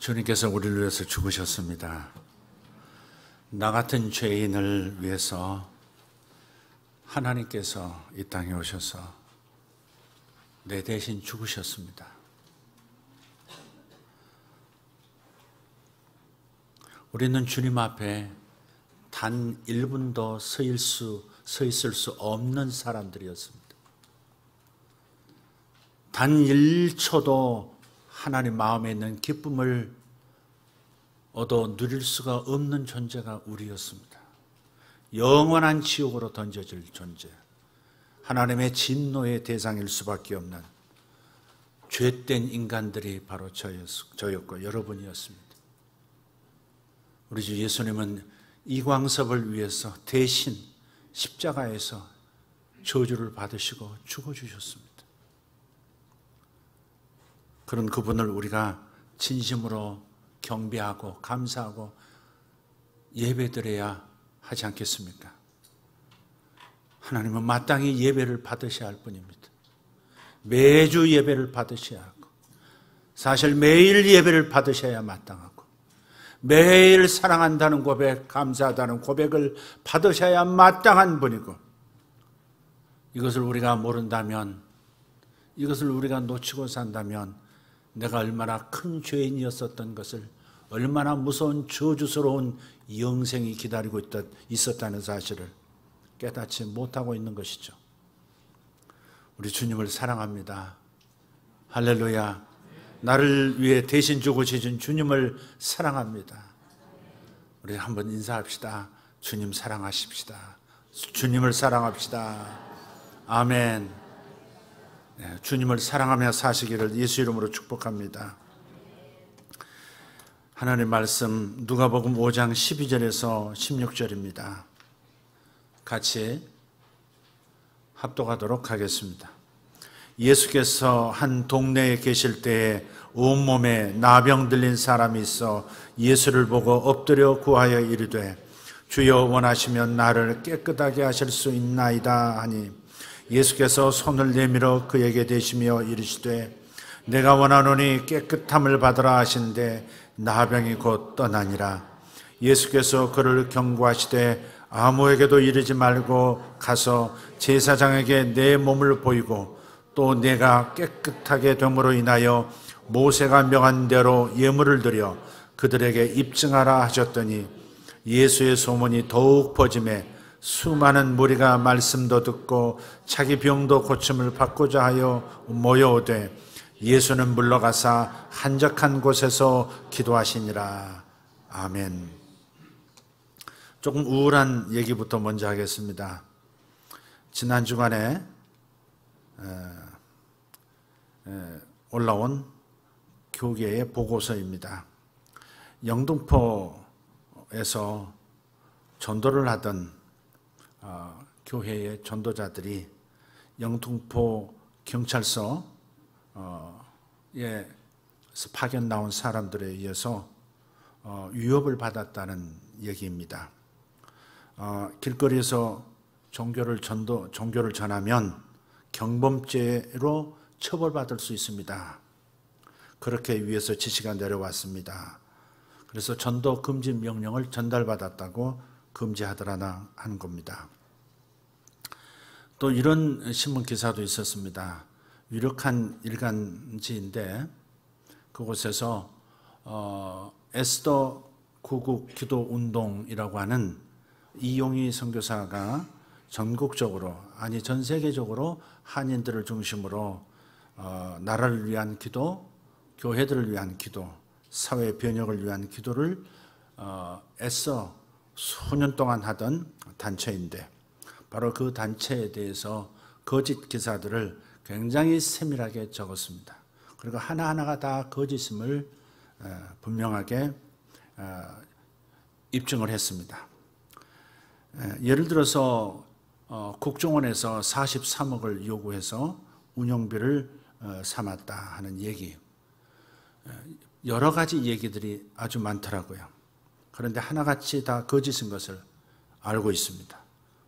주님께서 우리를 위해서 죽으셨습니다. 나 같은 죄인을 위해서 하나님께서 이 땅에 오셔서 내 대신 죽으셨습니다. 우리는 주님 앞에 단 1분도 서 있을 수 없는 사람들이었습니다. 단 1초도 하나님 마음에 있는 기쁨을 얻어 누릴 수가 없는 존재가 우리였습니다. 영원한 지옥으로 던져질 존재, 하나님의 진노의 대상일 수밖에 없는 죄된 인간들이 바로 저였고 여러분이었습니다. 우리 주 예수님은 이광섭을 위해서 대신 십자가에서 저주를 받으시고 죽어주셨습니다. 그런 그분을 우리가 진심으로 경배하고 감사하고 예배드려야 하지 않겠습니까? 하나님은 마땅히 예배를 받으셔야 할 뿐입니다. 매주 예배를 받으셔야 하고, 사실 매일 예배를 받으셔야 마땅하고, 매일 사랑한다는 고백, 감사하다는 고백을 받으셔야 마땅한 분이고, 이것을 우리가 모른다면, 이것을 우리가 놓치고 산다면 내가 얼마나 큰 죄인이었었던 것을, 얼마나 무서운 저주스러운 영생이 기다리고 있었다는 사실을 깨닫지 못하고 있는 것이죠. 우리 주님을 사랑합니다. 할렐루야. 나를 위해 대신 죽으신 주님을 사랑합니다. 우리 한번 인사합시다. 주님 사랑하십시다. 주님을 사랑합시다. 아멘. 주님을 사랑하며 사시기를 예수 이름으로 축복합니다. 하나님 말씀 누가복음 5장 12절에서 16절입니다. 같이 합독하도록 하겠습니다. 예수께서 한 동네에 계실 때에 온몸에 나병 들린 사람이 있어 예수를 보고 엎드려 구하여 이르되 주여 원하시면 나를 깨끗하게 하실 수 있나이다 하니 예수께서 손을 내밀어 그에게 대시며 이르시되 내가 원하노니 깨끗함을 받으라 하신대 나병이 곧 떠나니라. 예수께서 그를 경고하시되 아무에게도 이르지 말고 가서 제사장에게 내 몸을 보이고 또 내가 깨끗하게 됨으로 인하여 모세가 명한 대로 예물을 드려 그들에게 입증하라 하셨더니 예수의 소문이 더욱 퍼지매 수많은 무리가 말씀도 듣고 자기 병도 고침을 받고자 하여 모여오되 예수는 물러가사 한적한 곳에서 기도하시니라. 아멘. 조금 우울한 얘기부터 먼저 하겠습니다. 지난 주간에 올라온 교계의 보고서입니다. 영등포에서 전도를 하던 교회의 전도자들이 영등포 경찰서에 파견 나온 사람들에 의해서 위협을 받았다는 얘기입니다. 길거리에서 종교를 전하면 경범죄로 처벌받을 수 있습니다. 그렇게 위에서 지시가 내려왔습니다. 그래서 전도 금지 명령을 전달받았다고 금지하더라 하는 겁니다. 또 이런 신문 기사도 있었습니다. 유력한 일간지인데 그곳에서 에스더 구국 기도 운동이라고 하는 이용희 선교사가 전국적으로, 아니 전 세계적으로 한인들을 중심으로 나라를 위한 기도, 교회들을 위한 기도, 사회 변혁을 위한 기도를 애써 수년 동안 하던 단체인데 바로 그 단체에 대해서 거짓 기사들을 굉장히 세밀하게 적었습니다. 그리고 하나하나가 다 거짓임을 분명하게 입증을 했습니다. 예를 들어서 국정원에서 43억을 요구해서 운영비를 삼았다 하는 얘기, 여러 가지 얘기들이 아주 많더라고요. 그런데 하나같이 다 거짓인 것을 알고 있습니다.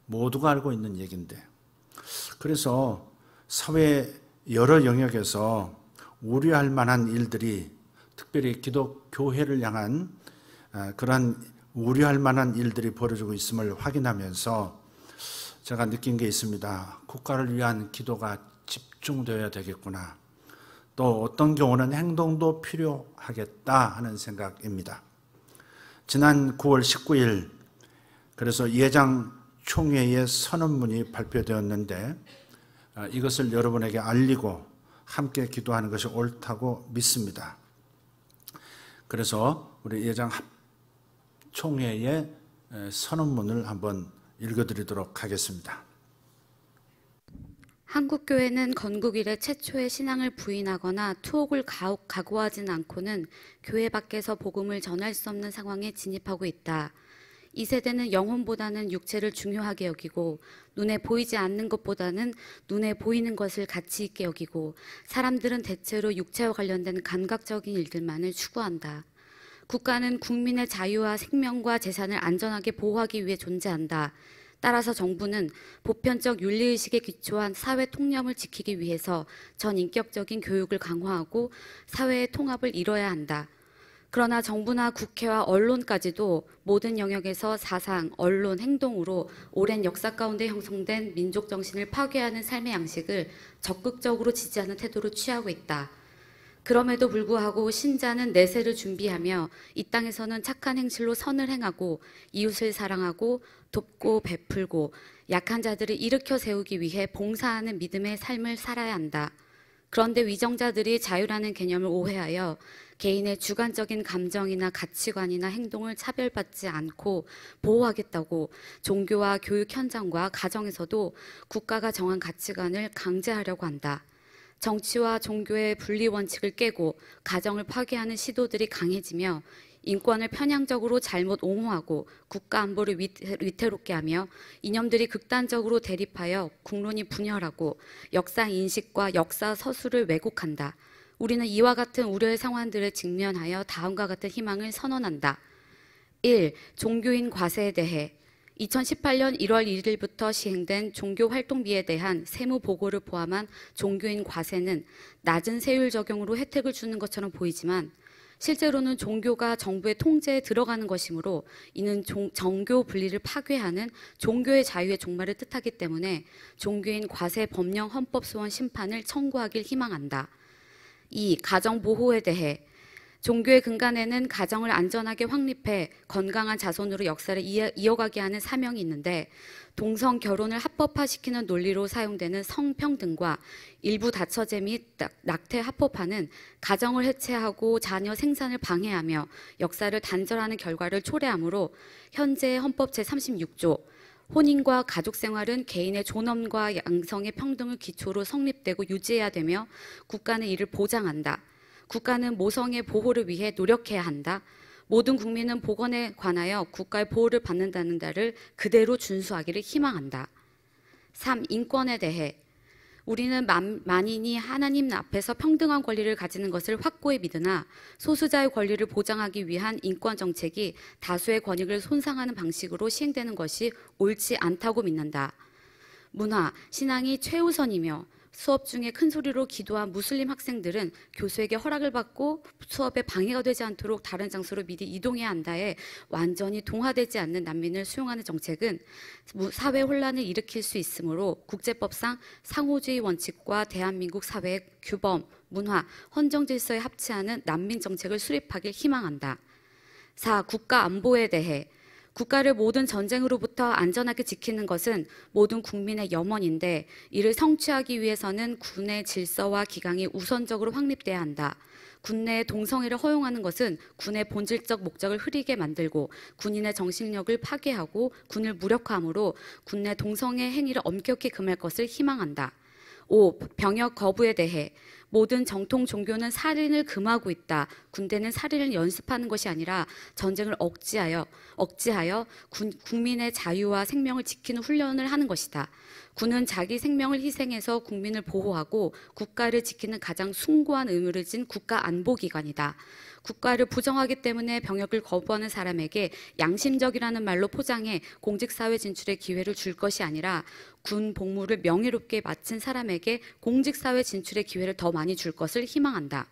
모두가 알고 있는 얘기인데, 그래서 사회 여러 영역에서 우려할 만한 일들이 특별히 기독교회를 향한 그러한 우려할 만한 일들이 벌어지고 있음을 확인하면서 제가 느낀 게 있습니다. 국가를 위한 기도가 집중되어야 되겠구나. 또 어떤 경우는 행동도 필요하겠다 하는 생각입니다. 지난 9월 19일 그래서 예장 총회의 선언문이 발표되었는데 이것을 여러분에게 알리고 함께 기도하는 것이 옳다고 믿습니다. 그래서 우리 예장 총회의 선언문을 한번 읽어드리도록 하겠습니다. 한국교회는 건국 이래 최초의 신앙을 부인하거나 투옥을 각오하진 않고는 교회 밖에서 복음을 전할 수 없는 상황에 진입하고 있다. 이 세대는 영혼보다는 육체를 중요하게 여기고 눈에 보이지 않는 것보다는 눈에 보이는 것을 가치 있게 여기고 사람들은 대체로 육체와 관련된 감각적인 일들만을 추구한다. 국가는 국민의 자유와 생명과 재산을 안전하게 보호하기 위해 존재한다. 따라서 정부는 보편적 윤리의식에 기초한 사회 통념을 지키기 위해서 전인격적인 교육을 강화하고 사회의 통합을 이뤄야 한다. 그러나 정부나 국회와 언론까지도 모든 영역에서 사상, 언론, 행동으로 오랜 역사 가운데 형성된 민족 정신을 파괴하는 삶의 양식을 적극적으로 지지하는 태도를 취하고 있다. 그럼에도 불구하고 신자는 내세를 준비하며 이 땅에서는 착한 행실로 선을 행하고 이웃을 사랑하고 돕고 베풀고 약한 자들을 일으켜 세우기 위해 봉사하는 믿음의 삶을 살아야 한다. 그런데 위정자들이 자유라는 개념을 오해하여 개인의 주관적인 감정이나 가치관이나 행동을 차별받지 않고 보호하겠다고 종교와 교육 현장과 가정에서도 국가가 정한 가치관을 강제하려고 한다. 정치와 종교의 분리 원칙을 깨고 가정을 파괴하는 시도들이 강해지며 인권을 편향적으로 잘못 옹호하고 국가 안보를 위태롭게 하며 이념들이 극단적으로 대립하여 국론이 분열하고 역사 인식과 역사 서술을 왜곡한다. 우리는 이와 같은 우려의 상황들을 직면하여 다음과 같은 희망을 선언한다. 1. 종교인 과세에 대해 2018년 1월 1일부터 시행된 종교활동비에 대한 세무보고를 포함한 종교인 과세는 낮은 세율 적용으로 혜택을 주는 것처럼 보이지만 실제로는 종교가 정부의 통제에 들어가는 것이므로 이는 정교 분리를 파괴하는 종교의 자유의 종말을 뜻하기 때문에 종교인 과세 법령 헌법소원 심판을 청구하길 희망한다. 2. 가정보호에 대해 종교의 근간에는 가정을 안전하게 확립해 건강한 자손으로 역사를 이어가게 하는 사명이 있는데 동성 결혼을 합법화시키는 논리로 사용되는 성평등과 일부 다처제 및 낙태 합법화는 가정을 해체하고 자녀 생산을 방해하며 역사를 단절하는 결과를 초래하므로 현재 헌법 제36조 혼인과 가족 생활은 개인의 존엄과 양성의 평등을 기초로 성립되고 유지해야 되며 국가는 이를 보장한다. 국가는 모성의 보호를 위해 노력해야 한다. 모든 국민은 복원에 관하여 국가의 보호를 받는다는 바를 그대로 준수하기를 희망한다. 3. 인권에 대해 우리는 만인이 하나님 앞에서 평등한 권리를 가지는 것을 확고히 믿으나 소수자의 권리를 보장하기 위한 인권 정책이 다수의 권익을 손상하는 방식으로 시행되는 것이 옳지 않다고 믿는다. 문화, 신앙이 최우선이며 수업 중에 큰 소리로 기도한 무슬림 학생들은 교수에게 허락을 받고 수업에 방해가 되지 않도록 다른 장소로 미리 이동해야 한다에 완전히 동화되지 않는 난민을 수용하는 정책은 사회 혼란을 일으킬 수 있으므로 국제법상 상호주의 원칙과 대한민국 사회의 규범, 문화, 헌정 질서에 합치하는 난민 정책을 수립하길 희망한다. 4. 국가 안보에 대해 국가를 모든 전쟁으로부터 안전하게 지키는 것은 모든 국민의 염원인데 이를 성취하기 위해서는 군의 질서와 기강이 우선적으로 확립돼야 한다. 군 내의 동성애를 허용하는 것은 군의 본질적 목적을 흐리게 만들고 군인의 정신력을 파괴하고 군을 무력화하므로 군 내 동성애 행위를 엄격히 금할 것을 희망한다. 5. 병역 거부에 대해 모든 정통 종교는 살인을 금하고 있다. 군대는 살인을 연습하는 것이 아니라 전쟁을 억지하여 국민의 자유와 생명을 지키는 훈련을 하는 것이다. 군은 자기 생명을 희생해서 국민을 보호하고 국가를 지키는 가장 숭고한 의무를 진 국가안보기관이다. 국가를 부정하기 때문에 병역을 거부하는 사람에게 양심적이라는 말로 포장해 공직사회 진출의 기회를 줄 것이 아니라 군 복무를 명예롭게 마친 사람에게 공직사회 진출의 기회를 더 많이 줄 것을 희망한다.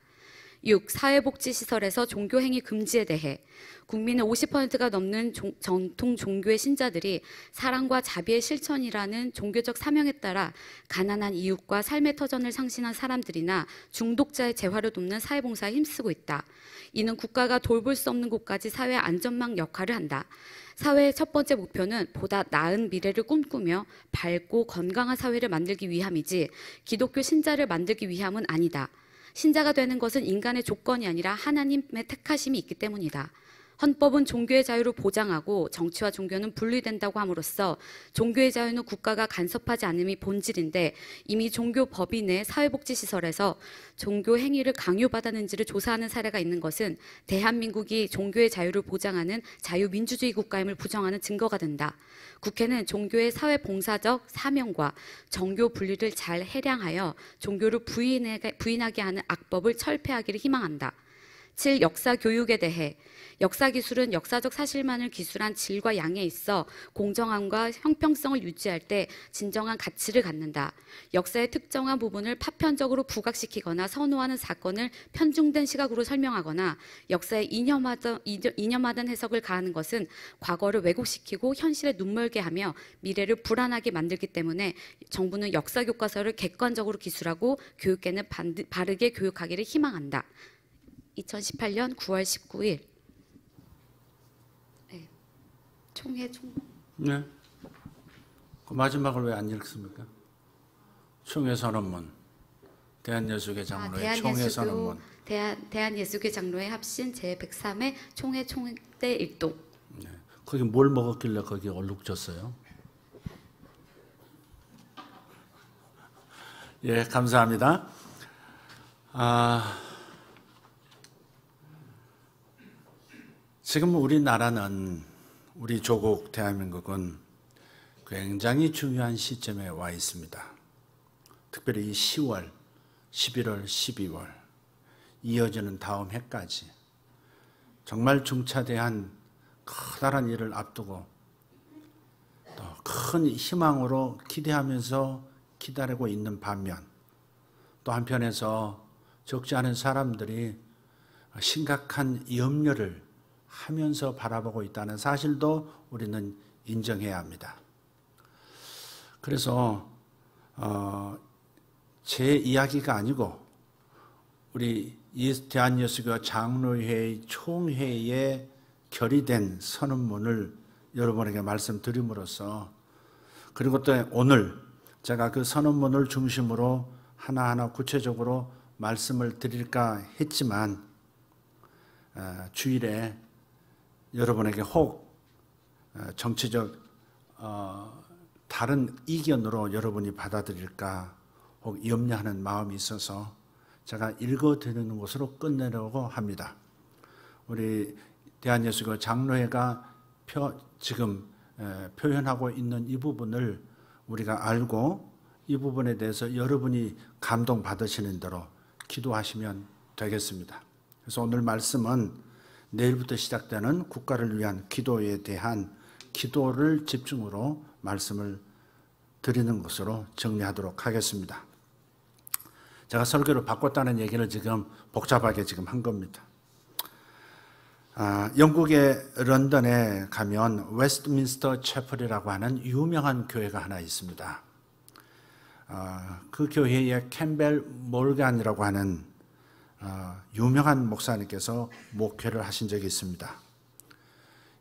6. 사회복지시설에서 종교행위 금지에 대해 국민의 50%가 넘는 전통 종교의 신자들이 사랑과 자비의 실천이라는 종교적 사명에 따라 가난한 이웃과 삶의 터전을 상신한 사람들이나 중독자의 재활을 돕는 사회봉사에 힘쓰고 있다. 이는 국가가 돌볼 수 없는 곳까지 사회 안전망 역할을 한다. 사회의 첫 번째 목표는 보다 나은 미래를 꿈꾸며 밝고 건강한 사회를 만들기 위함이지 기독교 신자를 만들기 위함은 아니다. 신자가 되는 것은 인간의 조건이 아니라 하나님의 택하심이 있기 때문이다. 헌법은 종교의 자유를 보장하고 정치와 종교는 분리된다고 함으로써 종교의 자유는 국가가 간섭하지 않음이 본질인데 이미 종교 법인 내 사회복지시설에서 종교 행위를 강요받았는지를 조사하는 사례가 있는 것은 대한민국이 종교의 자유를 보장하는 자유민주주의 국가임을 부정하는 증거가 된다. 국회는 종교의 사회봉사적 사명과 정교 분리를 잘 해량하여 종교를 부인하게 하는 악법을 철폐하기를 희망한다. 7. 역사 교육에 대해 역사기술은 역사적 사실만을 기술한 질과 양에 있어 공정함과 형평성을 유지할 때 진정한 가치를 갖는다. 역사의 특정한 부분을 파편적으로 부각시키거나 선호하는 사건을 편중된 시각으로 설명하거나 역사에 이념하던 해석을 가하는 것은 과거를 왜곡시키고 현실에 눈멀게 하며 미래를 불안하게 만들기 때문에 정부는 역사교과서를 객관적으로 기술하고 교육계는 바르게 교육하기를 희망한다. 2018년 9월 19일 총회 네. 그 마지막을 왜 안 읽습니까? 총회 선언문. 대한예수교 장로회 총회 선언문. 대한예수교 장로회 합신 제103회 총회 총대 일동. 네. 거기 뭘 먹었길래 거기 얼룩졌어요? 예, 감사합니다. 지금 우리나라는 우리 조국 대한민국은 굉장히 중요한 시점에 와 있습니다. 특별히 이 10월, 11월, 12월 이어지는 다음 해까지 정말 중차대한 커다란 일을 앞두고 또 큰 희망으로 기대하면서 기다리고 있는 반면 또 한편에서 적지 않은 사람들이 심각한 염려를 하면서 바라보고 있다는 사실도 우리는 인정해야 합니다. 그래서 제 이야기가 아니고 우리 대한예수교 장로회의 총회에 결의된 선언문을 여러분에게 말씀드림으로써 그리고 또 오늘 제가 그 선언문을 중심으로 하나하나 구체적으로 말씀을 드릴까 했지만 주일에 여러분에게 혹 정치적 다른 이견으로 여러분이 받아들일까 혹 염려하는 마음이 있어서 제가 읽어드리는 것으로 끝내려고 합니다. 우리 대한예수교 장로회가 지금 표현하고 있는 이 부분을 우리가 알고 이 부분에 대해서 여러분이 감동받으시는 대로 기도하시면 되겠습니다. 그래서 오늘 말씀은 내일부터 시작되는 국가를 위한 기도에 대한 기도를 집중으로 말씀을 드리는 것으로 정리하도록 하겠습니다. 제가 설교를 바꿨다는 얘기를 지금 복잡하게 지금 한 겁니다. 영국의 런던에 가면 웨스트민스터 채플이라고 하는 유명한 교회가 하나 있습니다. 그 교회에 캠벨 몰간이라고 하는 유명한 목사님께서 목회를 하신 적이 있습니다.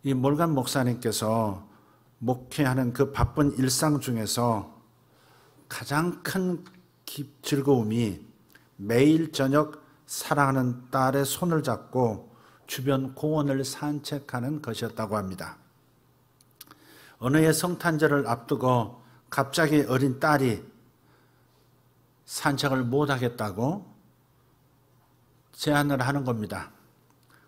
이 몰간 목사님께서 목회하는 그 바쁜 일상 중에서 가장 큰 즐거움이 매일 저녁 사랑하는 딸의 손을 잡고 주변 공원을 산책하는 것이었다고 합니다. 어느 해 성탄절을 앞두고 갑자기 어린 딸이 산책을 못하겠다고 제안을 하는 겁니다.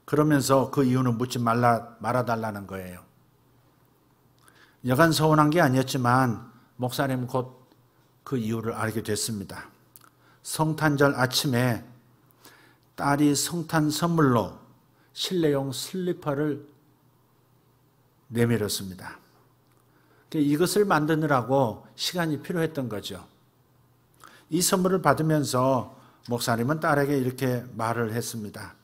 그러면서 그 이유는 묻지 말아달라는 거예요. 여간 서운한 게 아니었지만 목사님은 곧 그 이유를 알게 됐습니다. 성탄절 아침에 딸이 성탄 선물로 실내용 슬리퍼를 내밀었습니다. 이것을 만드느라고 시간이 필요했던 거죠. 이 선물을 받으면서 목사님은 딸에게 이렇게 말을 했습니다.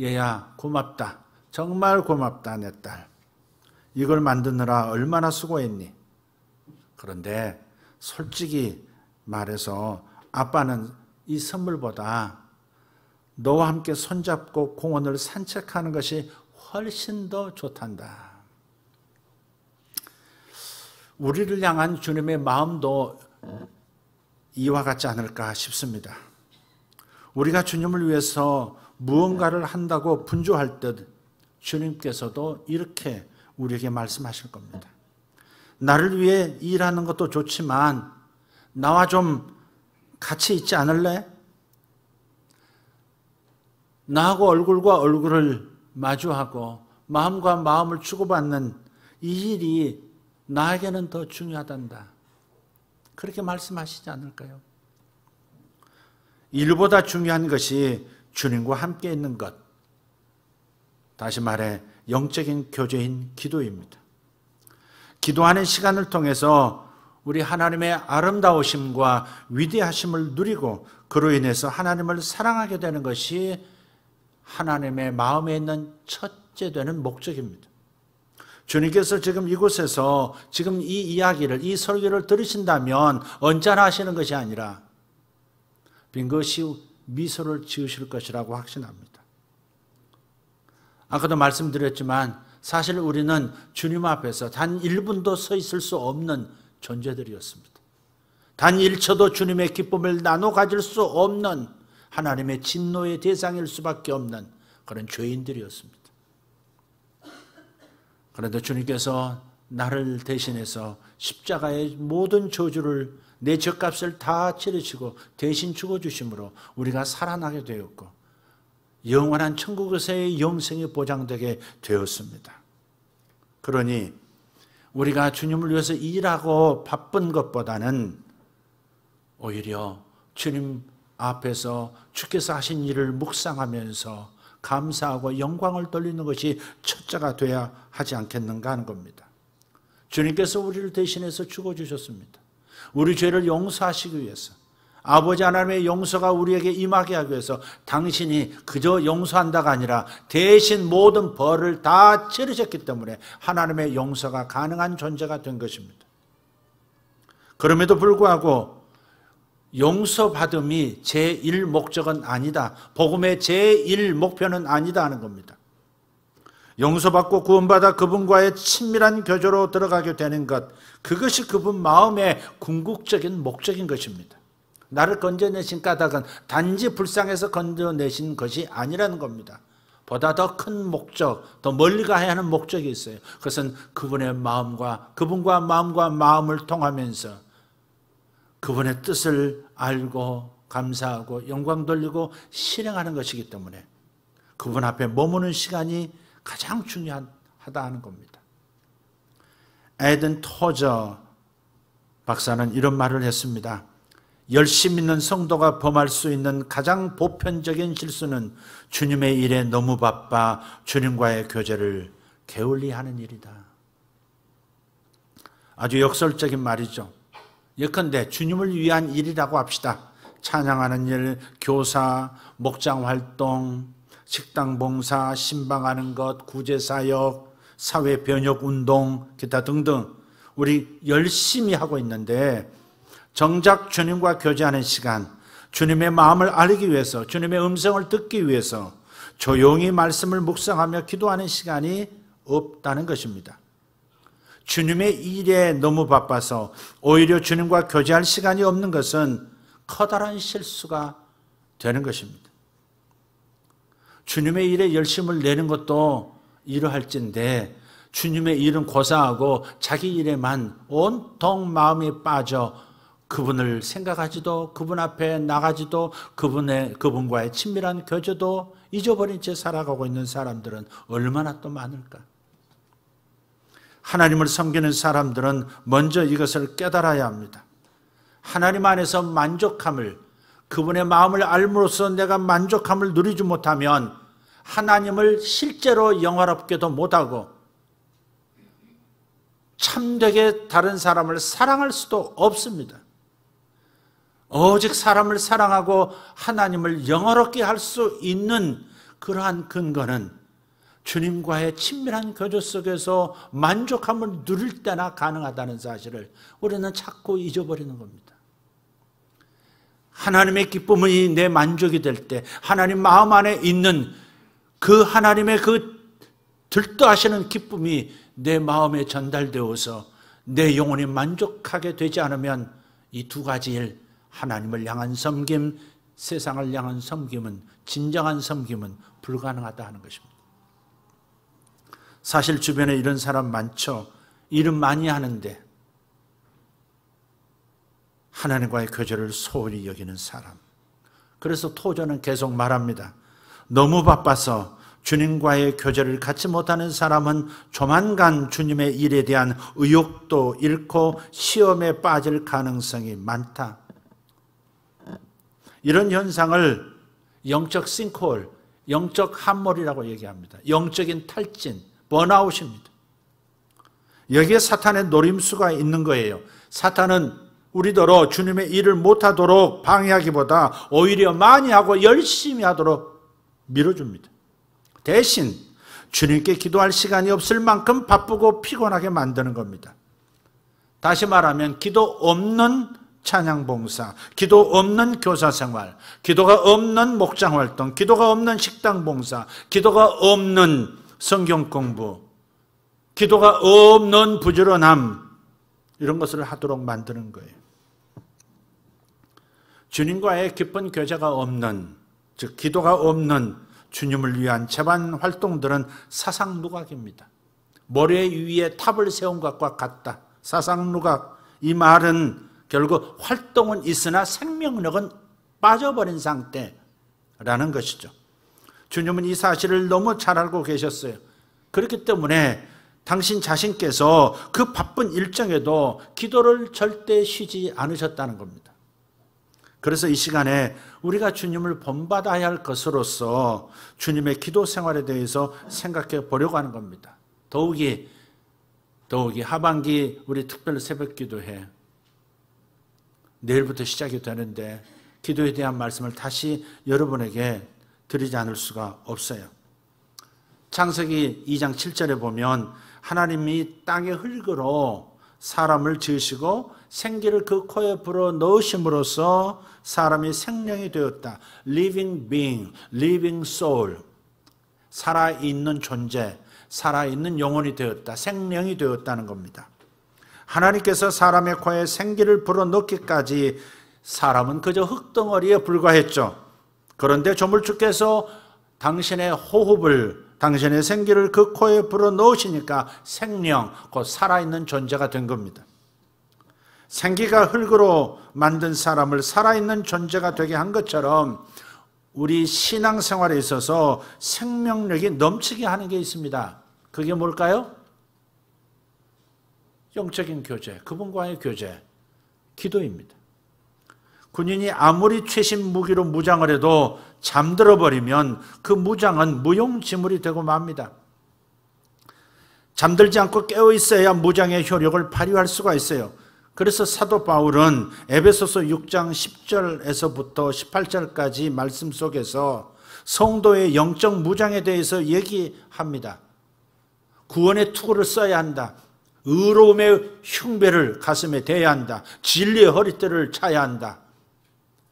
얘야, 고맙다. 정말 고맙다, 내 딸. 이걸 만드느라 얼마나 수고했니? 그런데 솔직히 말해서 아빠는 이 선물보다 너와 함께 손잡고 공원을 산책하는 것이 훨씬 더 좋단다. 우리를 향한 주님의 마음도 이와 같지 않을까 싶습니다. 우리가 주님을 위해서 무언가를 한다고 분주할 듯 주님께서도 이렇게 우리에게 말씀하실 겁니다. 나를 위해 일하는 것도 좋지만 나와 좀 같이 있지 않을래? 나하고 얼굴과 얼굴을 마주하고 마음과 마음을 주고받는 이 일이 나에게는 더 중요하단다. 그렇게 말씀하시지 않을까요? 일보다 중요한 것이 주님과 함께 있는 것. 다시 말해 영적인 교제인 기도입니다. 기도하는 시간을 통해서 우리 하나님의 아름다우심과 위대하심을 누리고 그로 인해서 하나님을 사랑하게 되는 것이 하나님의 마음에 있는 첫째 되는 목적입니다. 주님께서 지금 이곳에서 지금 이 이야기를, 이 설교를 들으신다면 언짢아 하시는 것이 아니라 빙긋이 미소를 지으실 것이라고 확신합니다. 아까도 말씀드렸지만 사실 우리는 주님 앞에서 단 1분도 서 있을 수 없는 존재들이었습니다. 단 1초도 주님의 기쁨을 나눠 가질 수 없는 하나님의 진노의 대상일 수밖에 없는 그런 죄인들이었습니다. 그런데 주님께서 나를 대신해서 십자가의 모든 저주를 내 죗값을 다 치르시고 대신 죽어주심으로 우리가 살아나게 되었고 영원한 천국에서의 영생이 보장되게 되었습니다. 그러니 우리가 주님을 위해서 일하고 바쁜 것보다는 오히려 주님 앞에서 주께서 하신 일을 묵상하면서 감사하고 영광을 돌리는 것이 첫째가 돼야 하지 않겠는가 하는 겁니다. 주님께서 우리를 대신해서 죽어주셨습니다. 우리 죄를 용서하시기 위해서, 아버지 하나님의 용서가 우리에게 임하게 하기 위해서 당신이 그저 용서한다가 아니라 대신 모든 벌을 다 치르셨기 때문에 하나님의 용서가 가능한 존재가 된 것입니다. 그럼에도 불구하고 용서받음이 제1 목적은 아니다. 복음의 제1 목표는 아니다 하는 겁니다. 용서받고 구원받아 그분과의 친밀한 교제로 들어가게 되는 것, 그것이 그분 마음의 궁극적인 목적인 것입니다. 나를 건져내신 까닭은 단지 불쌍해서 건져내신 것이 아니라는 겁니다. 보다 더 큰 목적, 더 멀리 가야 하는 목적이 있어요. 그것은 그분의 마음과 그분과 마음을 통하면서 그분의 뜻을 알고 감사하고 영광 돌리고 실행하는 것이기 때문에 그분 앞에 머무는 시간이 가장 중요하다 하는 겁니다. 에든 토저 박사는 이런 말을 했습니다. 열심 있는 성도가 범할 수 있는 가장 보편적인 실수는 주님의 일에 너무 바빠 주님과의 교제를 게을리하는 일이다. 아주 역설적인 말이죠. 예컨대 주님을 위한 일이라고 합시다. 찬양하는 일, 교사, 목장 활동, 식당 봉사, 신방하는 것, 구제사역, 사회 변혁 운동, 기타 등등 우리 열심히 하고 있는데 정작 주님과 교제하는 시간, 주님의 마음을 알기 위해서, 주님의 음성을 듣기 위해서 조용히 말씀을 묵상하며 기도하는 시간이 없다는 것입니다. 주님의 일에 너무 바빠서 오히려 주님과 교제할 시간이 없는 것은 커다란 실수가 되는 것입니다. 주님의 일에 열심을 내는 것도 이러할진데 주님의 일은 고사하고 자기 일에만 온통 마음이 빠져 그분을 생각하지도 그분 앞에 나가지도 그분과의 친밀한 교제도 잊어버린 채 살아가고 있는 사람들은 얼마나 또 많을까? 하나님을 섬기는 사람들은 먼저 이것을 깨달아야 합니다. 하나님 안에서 만족함을, 그분의 마음을 알므로써 내가 만족함을 누리지 못하면 하나님을 실제로 영화롭게도 못하고 참되게 다른 사람을 사랑할 수도 없습니다. 오직 사람을 사랑하고 하나님을 영화롭게 할 수 있는 그러한 근거는 주님과의 친밀한 교제 속에서 만족함을 누릴 때나 가능하다는 사실을 우리는 자꾸 잊어버리는 겁니다. 하나님의 기쁨이 내 만족이 될 때, 하나님 마음 안에 있는 그 하나님의 그 들떠하시는 기쁨이 내 마음에 전달되어서 내 영혼이 만족하게 되지 않으면 이 두 가지 일, 하나님을 향한 섬김, 세상을 향한 섬김은, 진정한 섬김은 불가능하다 하는 것입니다. 사실 주변에 이런 사람 많죠. 일은 많이 하는데 하나님과의 교제를 소홀히 여기는 사람. 그래서 토저는 계속 말합니다. 너무 바빠서 주님과의 교제를 갖지 못하는 사람은 조만간 주님의 일에 대한 의욕도 잃고 시험에 빠질 가능성이 많다. 이런 현상을 영적 싱크홀, 영적 함몰이라고 얘기합니다. 영적인 탈진, 번아웃입니다. 여기에 사탄의 노림수가 있는 거예요. 사탄은 우리더러 주님의 일을 못하도록 방해하기보다 오히려 많이 하고 열심히 하도록 밀어줍니다. 대신 주님께 기도할 시간이 없을 만큼 바쁘고 피곤하게 만드는 겁니다. 다시 말하면 기도 없는 찬양봉사, 기도 없는 교사생활, 기도가 없는 목장활동, 기도가 없는 식당봉사, 기도가 없는 성경공부, 기도가 없는 부지런함, 이런 것을 하도록 만드는 거예요. 주님과의 깊은 교제가 없는, 즉 기도가 없는 주님을 위한 재반 활동들은 사상누각입니다. 모래 위에 탑을 세운 것과 같다. 사상누각, 이 말은 결국 활동은 있으나 생명력은 빠져버린 상태라는 것이죠. 주님은 이 사실을 너무 잘 알고 계셨어요. 그렇기 때문에 당신 자신께서 그 바쁜 일정에도 기도를 절대 쉬지 않으셨다는 겁니다. 그래서 이 시간에 우리가 주님을 본받아야 할 것으로서 주님의 기도 생활에 대해서 생각해 보려고 하는 겁니다. 더욱이 하반기 우리 특별 새벽 기도회 내일부터 시작이 되는데 기도에 대한 말씀을 다시 여러분에게 드리지 않을 수가 없어요. 창세기 2장 7절에 보면 하나님이 땅의 흙으로 사람을 지으시고 생기를 그 코에 불어 넣으심으로써 사람이 생명이 되었다. Living being, living soul. 살아있는 존재, 살아있는 영혼이 되었다. 생명이 되었다는 겁니다. 하나님께서 사람의 코에 생기를 불어넣기까지 사람은 그저 흙덩어리에 불과했죠. 그런데 조물주께서 당신의 호흡을, 당신의 생기를 그 코에 불어넣으시니까 생명, 곧 살아있는 존재가 된 겁니다. 생기가 흙으로 만든 사람을 살아있는 존재가 되게 한 것처럼 우리 신앙생활에 있어서 생명력이 넘치게 하는 게 있습니다. 그게 뭘까요? 영적인 교제, 그분과의 교제, 기도입니다. 군인이 아무리 최신 무기로 무장을 해도 잠들어 버리면 그 무장은 무용지물이 되고 맙니다. 잠들지 않고 깨어 있어야 무장의 효력을 발휘할 수가 있어요. 그래서 사도 바울은 에베소서 6장 10절에서부터 18절까지 말씀 속에서 성도의 영적 무장에 대해서 얘기합니다. 구원의 투구를 써야 한다. 의로움의 흉배를 가슴에 대야 한다. 진리의 허리띠를 차야 한다.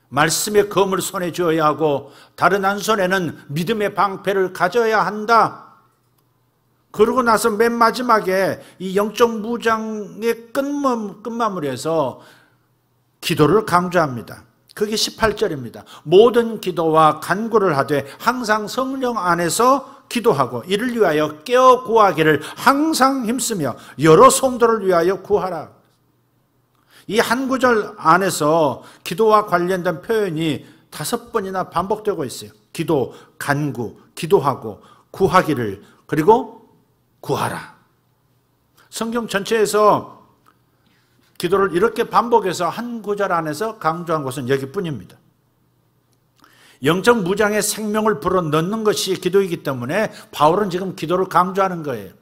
말씀의 검을 손에 쥐어야 하고 다른 한 손에는 믿음의 방패를 가져야 한다. 그러고 나서 맨 마지막에 이 영적 무장의 끝마무리에서 기도를 강조합니다. 그게 18절입니다. 모든 기도와 간구를 하되 항상 성령 안에서 기도하고 이를 위하여 깨어 구하기를 항상 힘쓰며 여러 성도를 위하여 구하라. 이 한 구절 안에서 기도와 관련된 표현이 5번이나 반복되고 있어요. 기도, 간구, 기도하고 구하기를, 그리고 구하라. 성경 전체에서 기도를 이렇게 반복해서 한 구절 안에서 강조한 것은 여기뿐입니다. 영적 무장에 생명을 불어넣는 것이 기도이기 때문에 바울은 지금 기도를 강조하는 거예요.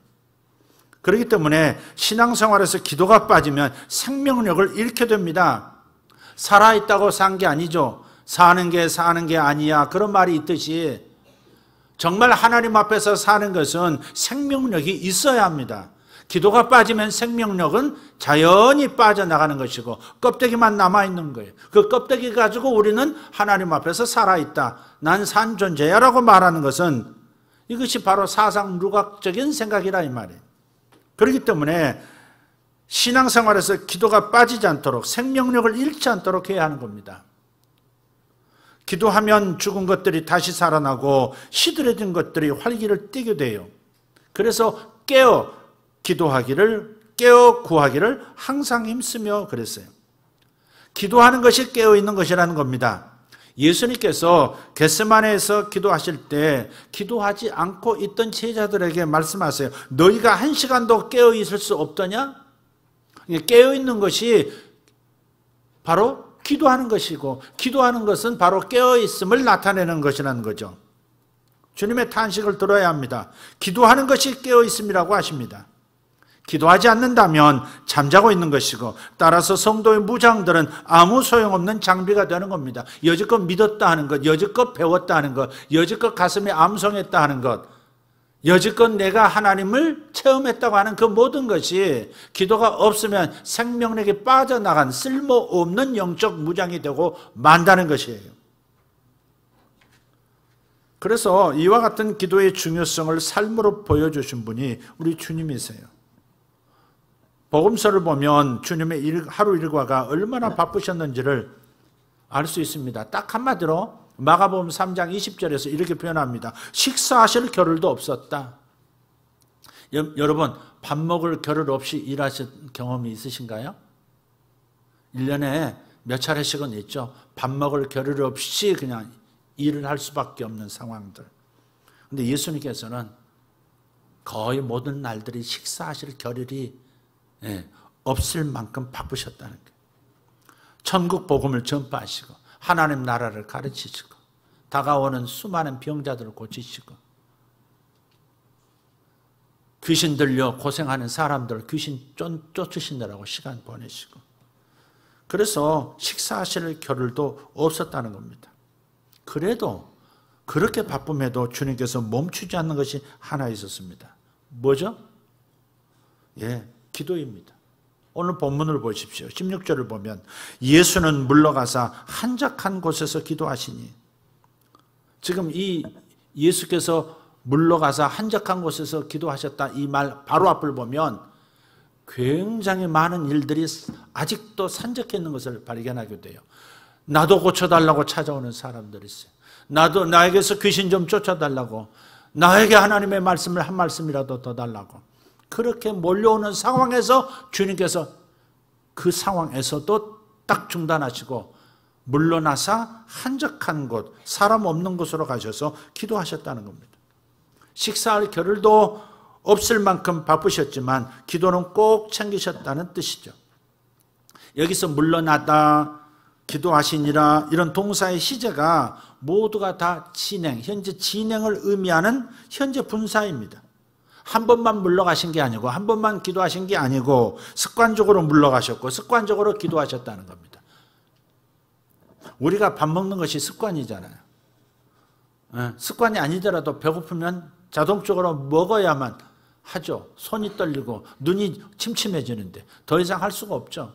그렇기 때문에 신앙생활에서 기도가 빠지면 생명력을 잃게 됩니다. 살아있다고 산 게 아니죠. 사는 게 아니야. 그런 말이 있듯이 정말 하나님 앞에서 사는 것은 생명력이 있어야 합니다. 기도가 빠지면 생명력은 자연히 빠져나가는 것이고 껍데기만 남아있는 거예요. 그 껍데기 가지고 우리는 하나님 앞에서 살아있다. 난 산 존재야 라고 말하는 것은 이것이 바로 사상루각적인 생각이라 이 말이에요. 그렇기 때문에 신앙생활에서 기도가 빠지지 않도록 생명력을 잃지 않도록 해야 하는 겁니다. 기도하면 죽은 것들이 다시 살아나고 시들어진 것들이 활기를 띠게 돼요. 그래서 깨어 구하기를 항상 힘쓰며 그랬어요. 기도하는 것이 깨어 있는 것이라는 겁니다. 예수님께서 겟세마네에서 기도하실 때 기도하지 않고 있던 제자들에게 말씀하세요. 너희가 1시간도 깨어 있을 수 없더냐? 깨어 있는 것이 바로 기도하는 것이고 기도하는 것은 바로 깨어 있음을 나타내는 것이라는 거죠. 주님의 탄식을 들어야 합니다. 기도하는 것이 깨어 있음이라고 하십니다. 기도하지 않는다면 잠자고 있는 것이고 따라서 성도의 무장들은 아무 소용없는 장비가 되는 겁니다. 여지껏 믿었다 하는 것, 여지껏 배웠다 하는 것, 여지껏 가슴에 암송했다 하는 것, 여지껏 내가 하나님을 체험했다고 하는 그 모든 것이 기도가 없으면 생명력이 빠져나간 쓸모없는 영적 무장이 되고 만다는 것이에요. 그래서 이와 같은 기도의 중요성을 삶으로 보여주신 분이 우리 주님이세요. 복음서를 보면 주님의 하루 일과가 얼마나 바쁘셨는지를 알 수 있습니다. 딱 한마디로 마가복음 3장 20절에서 이렇게 표현합니다. 식사하실 겨를도 없었다. 여러분 밥 먹을 겨를 없이 일하신 경험이 있으신가요? 1년에 몇 차례씩은 있죠. 밥 먹을 겨를 없이 그냥 일을 할 수밖에 없는 상황들. 그런데 예수님께서는 거의 모든 날들이 식사하실 겨를이 없을 만큼 바쁘셨다는 거예요. 천국 복음을 전파하시고 하나님 나라를 가르치시고 다가오는 수많은 병자들을 고치시고 귀신 들려 고생하는 사람들 귀신 쫓으시느라고 시간 보내시고 그래서 식사하실 겨를도 없었다는 겁니다. 그래도 그렇게 바쁨에도 주님께서 멈추지 않는 것이 하나 있었습니다. 뭐죠? 기도입니다. 오늘 본문을 보십시오. 16절을 보면 예수는 물러가사 한적한 곳에서 기도하시니 지금 이 예수께서 물러가사 한적한 곳에서 기도하셨다 이 말 바로 앞을 보면 굉장히 많은 일들이 아직도 산적해 있는 것을 발견하게 돼요. 나도 고쳐달라고 찾아오는 사람들이 있어요. 나에게서 귀신 좀 쫓아달라고 나에게 하나님의 말씀을 한 말씀이라도 더 달라고 그렇게 몰려오는 상황에서 주님께서 그 상황에서도 딱 중단하시고 물러나사 한적한 곳, 사람 없는 곳으로 가셔서 기도하셨다는 겁니다. 식사할 겨를도 없을 만큼 바쁘셨지만 기도는 꼭 챙기셨다는 뜻이죠. 여기서 물러나다, 기도하시니라 이런 동사의 시제가 모두가 다 현재 진행을 의미하는 현재 분사입니다. 한 번만 물러가신 게 아니고 한 번만 기도하신 게 아니고 습관적으로 물러가셨고 습관적으로 기도하셨다는 겁니다. 우리가 밥 먹는 것이 습관이잖아요. 습관이 아니더라도 배고프면 자동적으로 먹어야만 하죠. 손이 떨리고 눈이 침침해지는데 더 이상 할 수가 없죠.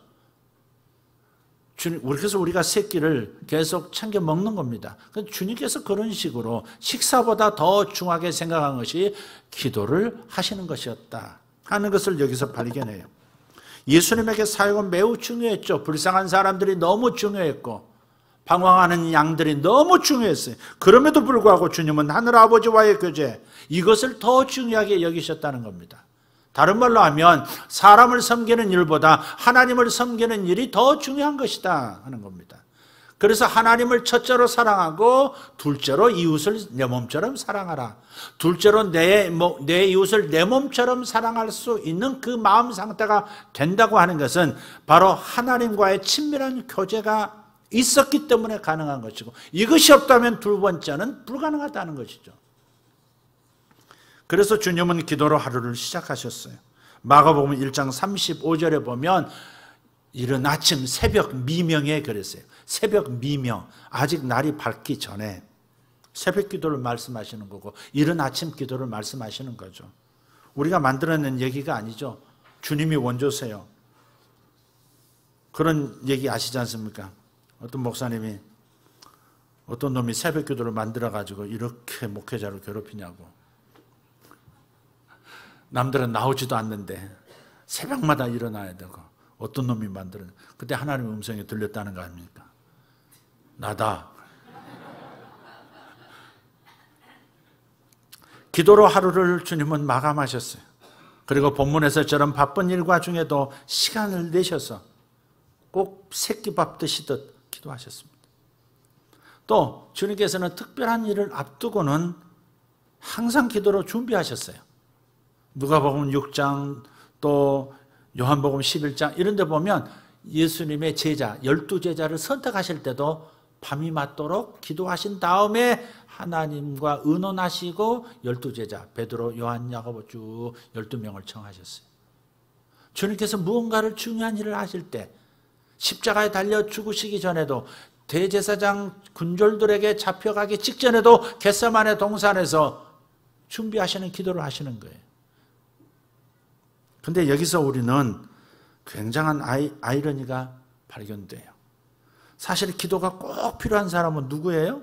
그래서 우리가 세 끼를 계속 챙겨 먹는 겁니다. 주님께서 그런 식으로 식사보다 더 중하게 생각한 것이 기도를 하시는 것이었다 하는 것을 여기서 발견해요. 예수님에게 사역은 매우 중요했죠. 불쌍한 사람들이 너무 중요했고 방황하는 양들이 너무 중요했어요. 그럼에도 불구하고 주님은 하늘아버지와의 교제 이것을 더 중요하게 여기셨다는 겁니다. 다른 말로 하면 사람을 섬기는 일보다 하나님을 섬기는 일이 더 중요한 것이다 하는 겁니다. 그래서 하나님을 첫째로 사랑하고 둘째로 이웃을 내 몸처럼 사랑하라. 둘째로 내 이웃을 내 몸처럼 사랑할 수 있는 그 마음 상태가 된다고 하는 것은 바로 하나님과의 친밀한 교제가 있었기 때문에 가능한 것이고 이것이 없다면 두 번째는 불가능하다는 것이죠. 그래서 주님은 기도로 하루를 시작하셨어요. 마가복음 1장 35절에 보면 이른 아침 새벽 미명에 그랬어요. 새벽 미명, 아직 날이 밝기 전에 새벽 기도를 말씀하시는 거고 이른 아침 기도를 말씀하시는 거죠. 우리가 만들어낸 얘기가 아니죠. 주님이 원조세요. 그런 얘기 아시지 않습니까? 어떤 목사님이 어떤 놈이 새벽 기도를 만들어가지고 이렇게 목회자를 괴롭히냐고. 남들은 나오지도 않는데 새벽마다 일어나야 되고 어떤 놈이 만들어. 그때 하나님의 음성이 들렸다는 거 아닙니까? 나다. 기도로 하루를 주님은 마감하셨어요. 그리고 본문에서처럼 바쁜 일과 중에도 시간을 내셔서 꼭 새끼밥 드시듯 기도하셨습니다. 또 주님께서는 특별한 일을 앞두고는 항상 기도로 준비하셨어요. 누가복음 6장 또 요한복음 11장 이런 데 보면 예수님의 제자 12제자를 선택하실 때도 밤이 맞도록 기도하신 다음에 하나님과 의논하시고 12제자 베드로, 요한, 야고보 쭉 12명을 청하셨어요. 주님께서 무언가를 중요한 일을 하실 때 십자가에 달려 죽으시기 전에도 대제사장 군졸들에게 잡혀가기 직전에도 겟세마네 동산에서 준비하시는 기도를 하시는 거예요. 근데 여기서 우리는 굉장한 아이러니가 발견돼요. 사실 기도가 꼭 필요한 사람은 누구예요?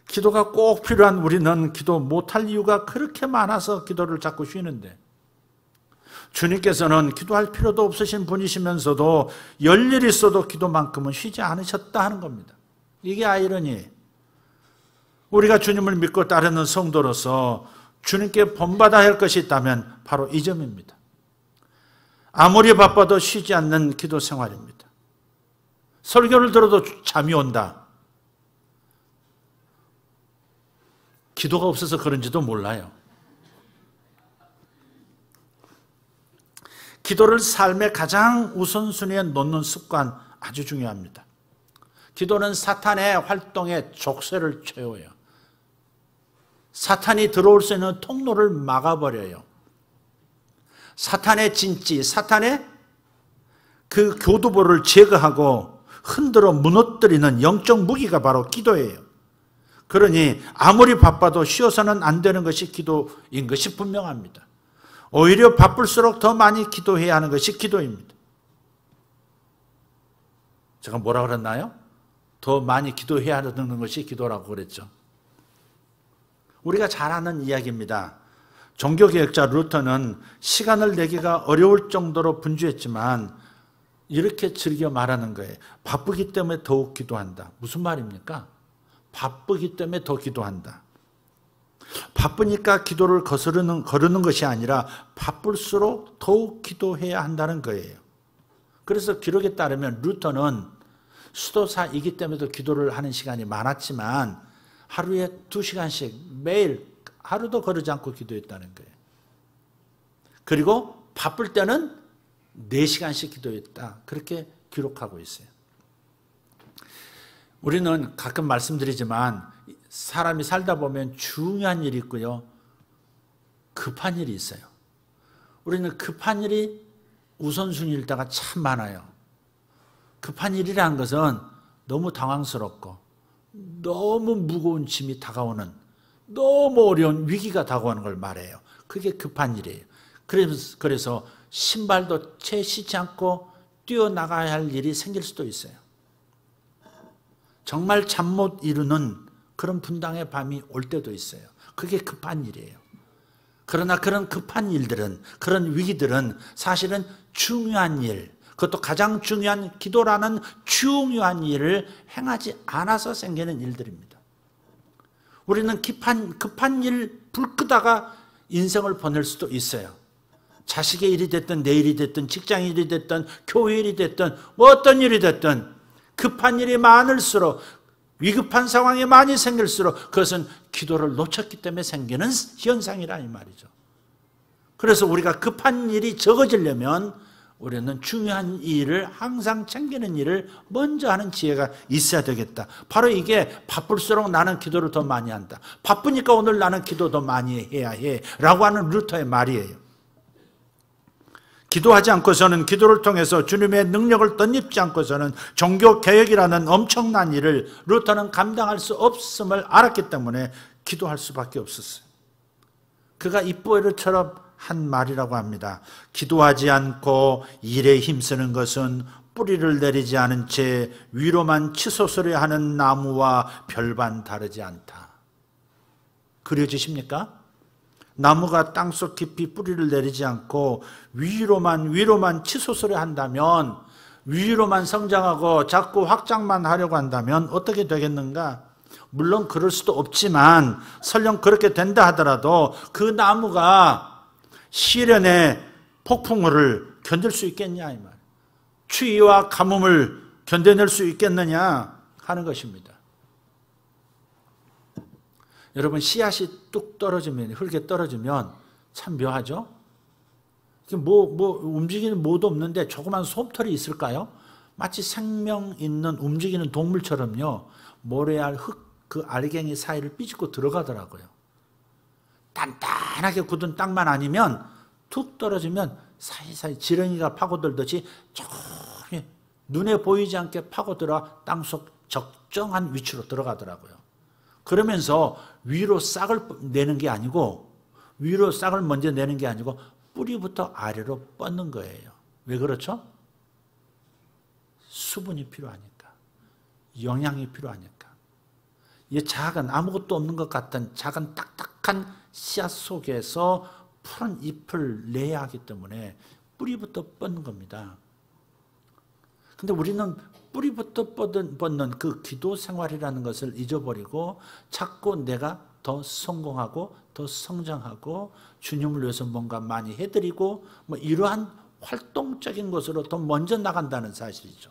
기도가 꼭 필요한 우리는 기도 못할 이유가 그렇게 많아서 기도를 자꾸 쉬는데 주님께서는 기도할 필요도 없으신 분이시면서도 열일이 있어도 기도만큼은 쉬지 않으셨다 하는 겁니다. 이게 아이러니예요. 우리가 주님을 믿고 따르는 성도로서 주님께 본받아야 할 것이 있다면 바로 이 점입니다. 아무리 바빠도 쉬지 않는 기도 생활입니다. 설교를 들어도 잠이 온다. 기도가 없어서 그런지도 몰라요. 기도를 삶의 가장 우선순위에 놓는 습관 아주 중요합니다. 기도는 사탄의 활동에 족쇄를 채워요. 사탄이 들어올 수 있는 통로를 막아버려요. 사탄의 진지, 사탄의 그 교두보를 제거하고 흔들어 무너뜨리는 영적 무기가 바로 기도예요. 그러니 아무리 바빠도 쉬어서는 안 되는 것이 기도인 것이 분명합니다. 오히려 바쁠수록 더 많이 기도해야 하는 것이 기도입니다. 제가 뭐라 그랬나요? 더 많이 기도해야 하는 것이 기도라고 그랬죠. 우리가 잘 아는 이야기입니다. 종교개혁자 루터는 시간을 내기가 어려울 정도로 분주했지만 이렇게 즐겨 말하는 거예요. 바쁘기 때문에 더욱 기도한다. 무슨 말입니까? 바쁘기 때문에 더 기도한다. 바쁘니까 기도를 거르는 것이 아니라 바쁠수록 더욱 기도해야 한다는 거예요. 그래서 기록에 따르면 루터는 수도사이기 때문에도 기도를 하는 시간이 많았지만 하루에 2시간씩 매일 하루도 거르지 않고 기도했다는 거예요. 그리고 바쁠 때는 4시간씩 기도했다. 그렇게 기록하고 있어요. 우리는 가끔 말씀드리지만 사람이 살다 보면 중요한 일이 있고요. 급한 일이 있어요. 우리는 급한 일이 우선순위일 때가 참 많아요. 급한 일이라는 것은 너무 당황스럽고 너무 무거운 짐이 다가오는 너무 어려운 위기가 다가오는 걸 말해요. 그게 급한 일이에요. 그래서 신발도 채 신지 않고 뛰어나가야 할 일이 생길 수도 있어요. 정말 잠 못 이루는 그런 분당의 밤이 올 때도 있어요. 그게 급한 일이에요. 그러나 그런 급한 일들은, 그런 위기들은 사실은 중요한 일, 그것도 가장 중요한 기도라는 중요한 일을 행하지 않아서 생기는 일들입니다. 우리는 급한 일 불 끄다가 인생을 보낼 수도 있어요. 자식의 일이 됐든 내 일이 됐든 직장 일이 됐든 교회 일이 됐든 뭐 어떤 일이 됐든 급한 일이 많을수록 위급한 상황이 많이 생길수록 그것은 기도를 놓쳤기 때문에 생기는 현상이라 이 말이죠. 그래서 우리가 급한 일이 적어지려면 우리는 중요한 일을 항상 챙기는 일을 먼저 하는 지혜가 있어야 되겠다. 바로 이게 바쁠수록 나는 기도를 더 많이 한다. 바쁘니까 오늘 나는 기도 더 많이 해야 해 라고 하는 루터의 말이에요. 기도하지 않고서는, 기도를 통해서 주님의 능력을 덧입지 않고서는 종교 개혁이라는 엄청난 일을 루터는 감당할 수 없음을 알았기 때문에 기도할 수밖에 없었어요. 그가 입보이르처럼 한 말이라고 합니다. 기도하지 않고 일에 힘쓰는 것은 뿌리를 내리지 않은 채 위로만 치솟으려 하는 나무와 별반 다르지 않다. 그려지십니까? 나무가 땅속 깊이 뿌리를 내리지 않고 위로만 치솟으려 한다면, 위로만 성장하고 자꾸 확장만 하려고 한다면 어떻게 되겠는가? 물론 그럴 수도 없지만 설령 그렇게 된다 하더라도 그 나무가 시련의 폭풍우를 견딜 수 있겠냐 이 말. 추위와 가뭄을 견뎌낼 수 있겠느냐 하는 것입니다. 여러분, 씨앗이 뚝 떨어지면, 흙에 떨어지면 참 묘하죠? 움직이는 뭐도 없는데 조그만 솜털이 있을까요? 마치 생명 있는 움직이는 동물처럼요, 모래알, 흙, 그 알갱이 사이를 삐집고 들어가더라고요. 단단하게 굳은 땅만 아니면 툭 떨어지면 사이사이 지렁이가 파고들듯이 조금이 눈에 보이지 않게 파고들어 땅속 적정한 위치로 들어가더라고요. 그러면서 위로 싹을 내는 게 아니고, 위로 싹을 먼저 내는 게 아니고 뿌리부터 아래로 뻗는 거예요. 왜 그렇죠? 수분이 필요하니까, 영양이 필요하니까. 이 작은, 아무것도 없는 것 같은 작은 딱딱한 씨앗 속에서 푸른 잎을 내야 하기 때문에 뿌리부터 뻗는 겁니다. 근데 우리는 뿌리부터 뻗는 그 기도 생활이라는 것을 잊어버리고 자꾸 내가 더 성공하고 더 성장하고 주님을 위해서 뭔가 많이 해드리고 뭐 이러한 활동적인 것으로 더 먼저 나간다는 사실이죠.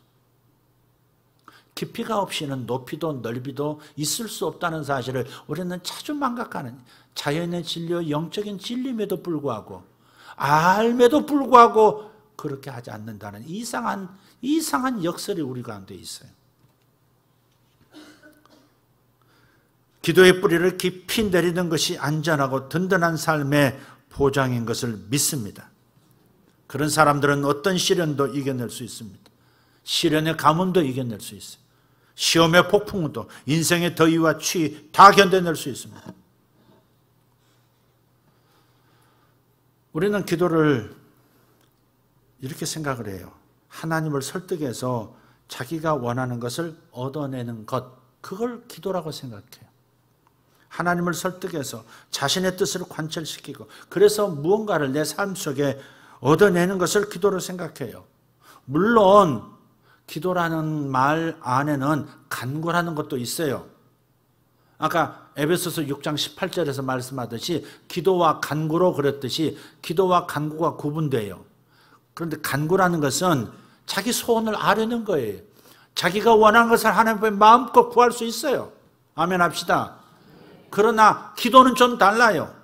깊이가 없이는 높이도 넓이도 있을 수 없다는 사실을 우리는 자주 망각하는, 자연의 진리와 영적인 진리임에도 불구하고, 알매도 불구하고 그렇게 하지 않는다는 이상한 역설이 우리 가운데 있어요. 기도의 뿌리를 깊이 내리는 것이 안전하고 든든한 삶의 보장인 것을 믿습니다. 그런 사람들은 어떤 시련도 이겨낼 수 있습니다. 시련의 가뭄도 이겨낼 수 있어요. 시험의 폭풍우도, 인생의 더위와 추위 다 견뎌낼 수 있습니다. 우리는 기도를 이렇게 생각을 해요. 하나님을 설득해서 자기가 원하는 것을 얻어내는 것, 그걸 기도라고 생각해요. 하나님을 설득해서 자신의 뜻을 관철시키고, 그래서 무언가를 내 삶 속에 얻어내는 것을 기도로 생각해요. 물론 기도라는 말 안에는 간구라는 것도 있어요. 아까 에베소서 6장 18절에서 말씀하듯이 기도와 간구로 그랬듯이 기도와 간구가 구분돼요. 그런데 간구라는 것은 자기 소원을 아뢰는 거예요. 자기가 원하는 것을 하나님께 마음껏 구할 수 있어요. 아멘 합시다. 그러나 기도는 좀 달라요.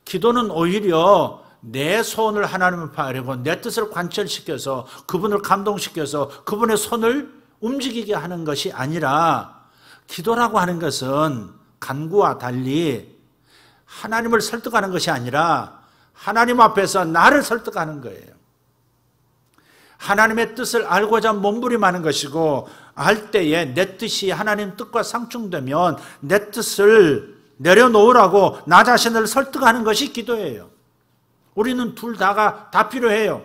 기도는 오히려 내 소원을 하나님 앞에 아뢰고 내 뜻을 관철시켜서 그분을 감동시켜서 그분의 손을 움직이게 하는 것이 아니라, 기도라고 하는 것은 간구와 달리 하나님을 설득하는 것이 아니라 하나님 앞에서 나를 설득하는 거예요. 하나님의 뜻을 알고자 몸부림하는 것이고, 알 때에 내 뜻이 하나님 뜻과 상충되면 내 뜻을 내려놓으라고 나 자신을 설득하는 것이 기도예요. 우리는 둘 다가 다 필요해요.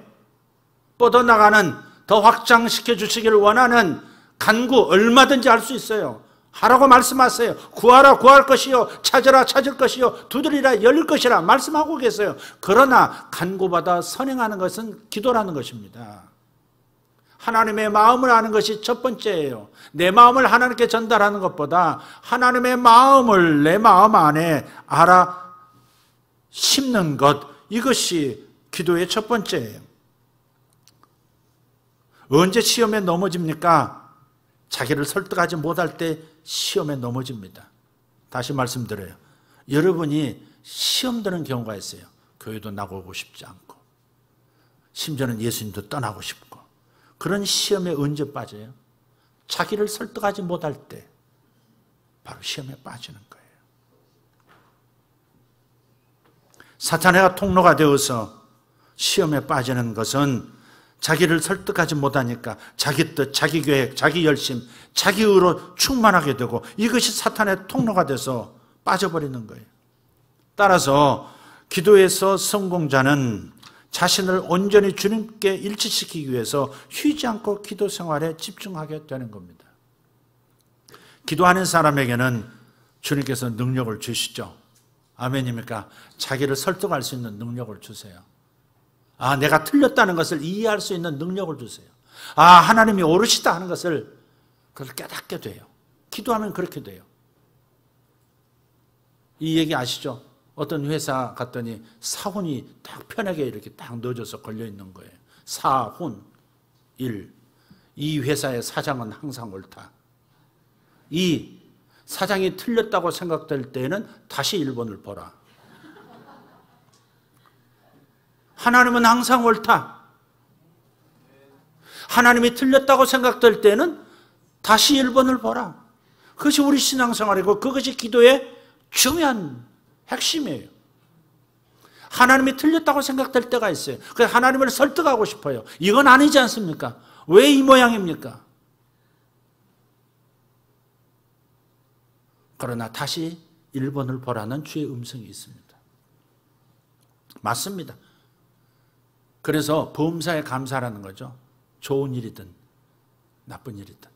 뻗어나가는, 더 확장시켜 주시기를 원하는 간구 얼마든지 할 수 있어요. 하라고 말씀하세요. 구하라 구할 것이요, 찾으라 찾을 것이요, 두드리라 열릴 것이라 말씀하고 계세요. 그러나 간구받아 선행하는 것은 기도라는 것입니다. 하나님의 마음을 아는 것이 첫 번째예요. 내 마음을 하나님께 전달하는 것보다 하나님의 마음을 내 마음 안에 알아 심는 것, 이것이 기도의 첫 번째예요. 언제 시험에 넘어집니까? 자기를 설득하지 못할 때 시험에 넘어집니다. 다시 말씀드려요. 여러분이 시험 드는 경우가 있어요. 교회도 나가고 싶지 않고, 심지어는 예수님도 떠나고 싶고. 그런 시험에 언제 빠져요? 자기를 설득하지 못할 때 바로 시험에 빠지는 거예요. 사탄의 통로가 되어서 시험에 빠지는 것은 자기를 설득하지 못하니까 자기 뜻, 자기 계획, 자기 열심, 자기 의로 충만하게 되고 이것이 사탄의 통로가 돼서 빠져버리는 거예요. 따라서 기도에서 성공자는 자신을 온전히 주님께 일치시키기 위해서 쉬지 않고 기도 생활에 집중하게 되는 겁니다. 기도하는 사람에게는 주님께서 능력을 주시죠. 아멘입니까? 자기를 설득할 수 있는 능력을 주세요. 내가 틀렸다는 것을 이해할 수 있는 능력을 주세요. 하나님이 옳으시다 하는 것을 그걸 깨닫게 돼요. 기도하면 그렇게 돼요. 이 얘기 아시죠? 어떤 회사 갔더니 사훈이 딱 편하게 이렇게 딱 넣어져서 걸려 있는 거예요. 사훈 1. 이 회사의 사장은 항상 옳다. 2. 사장이 틀렸다고 생각될 때에는 다시 1번을 보라. 하나님은 항상 옳다. 하나님이 틀렸다고 생각될 때는 다시 1번을 보라. 그것이 우리 신앙생활이고 그것이 기도의 중요한 핵심이에요. 하나님이 틀렸다고 생각될 때가 있어요. 그래서 하나님을 설득하고 싶어요. 이건 아니지 않습니까? 왜 이 모양입니까? 그러나 다시 1번을 보라는 주의 음성이 있습니다. 맞습니다. 그래서 범사에 감사라는 거죠. 좋은 일이든 나쁜 일이든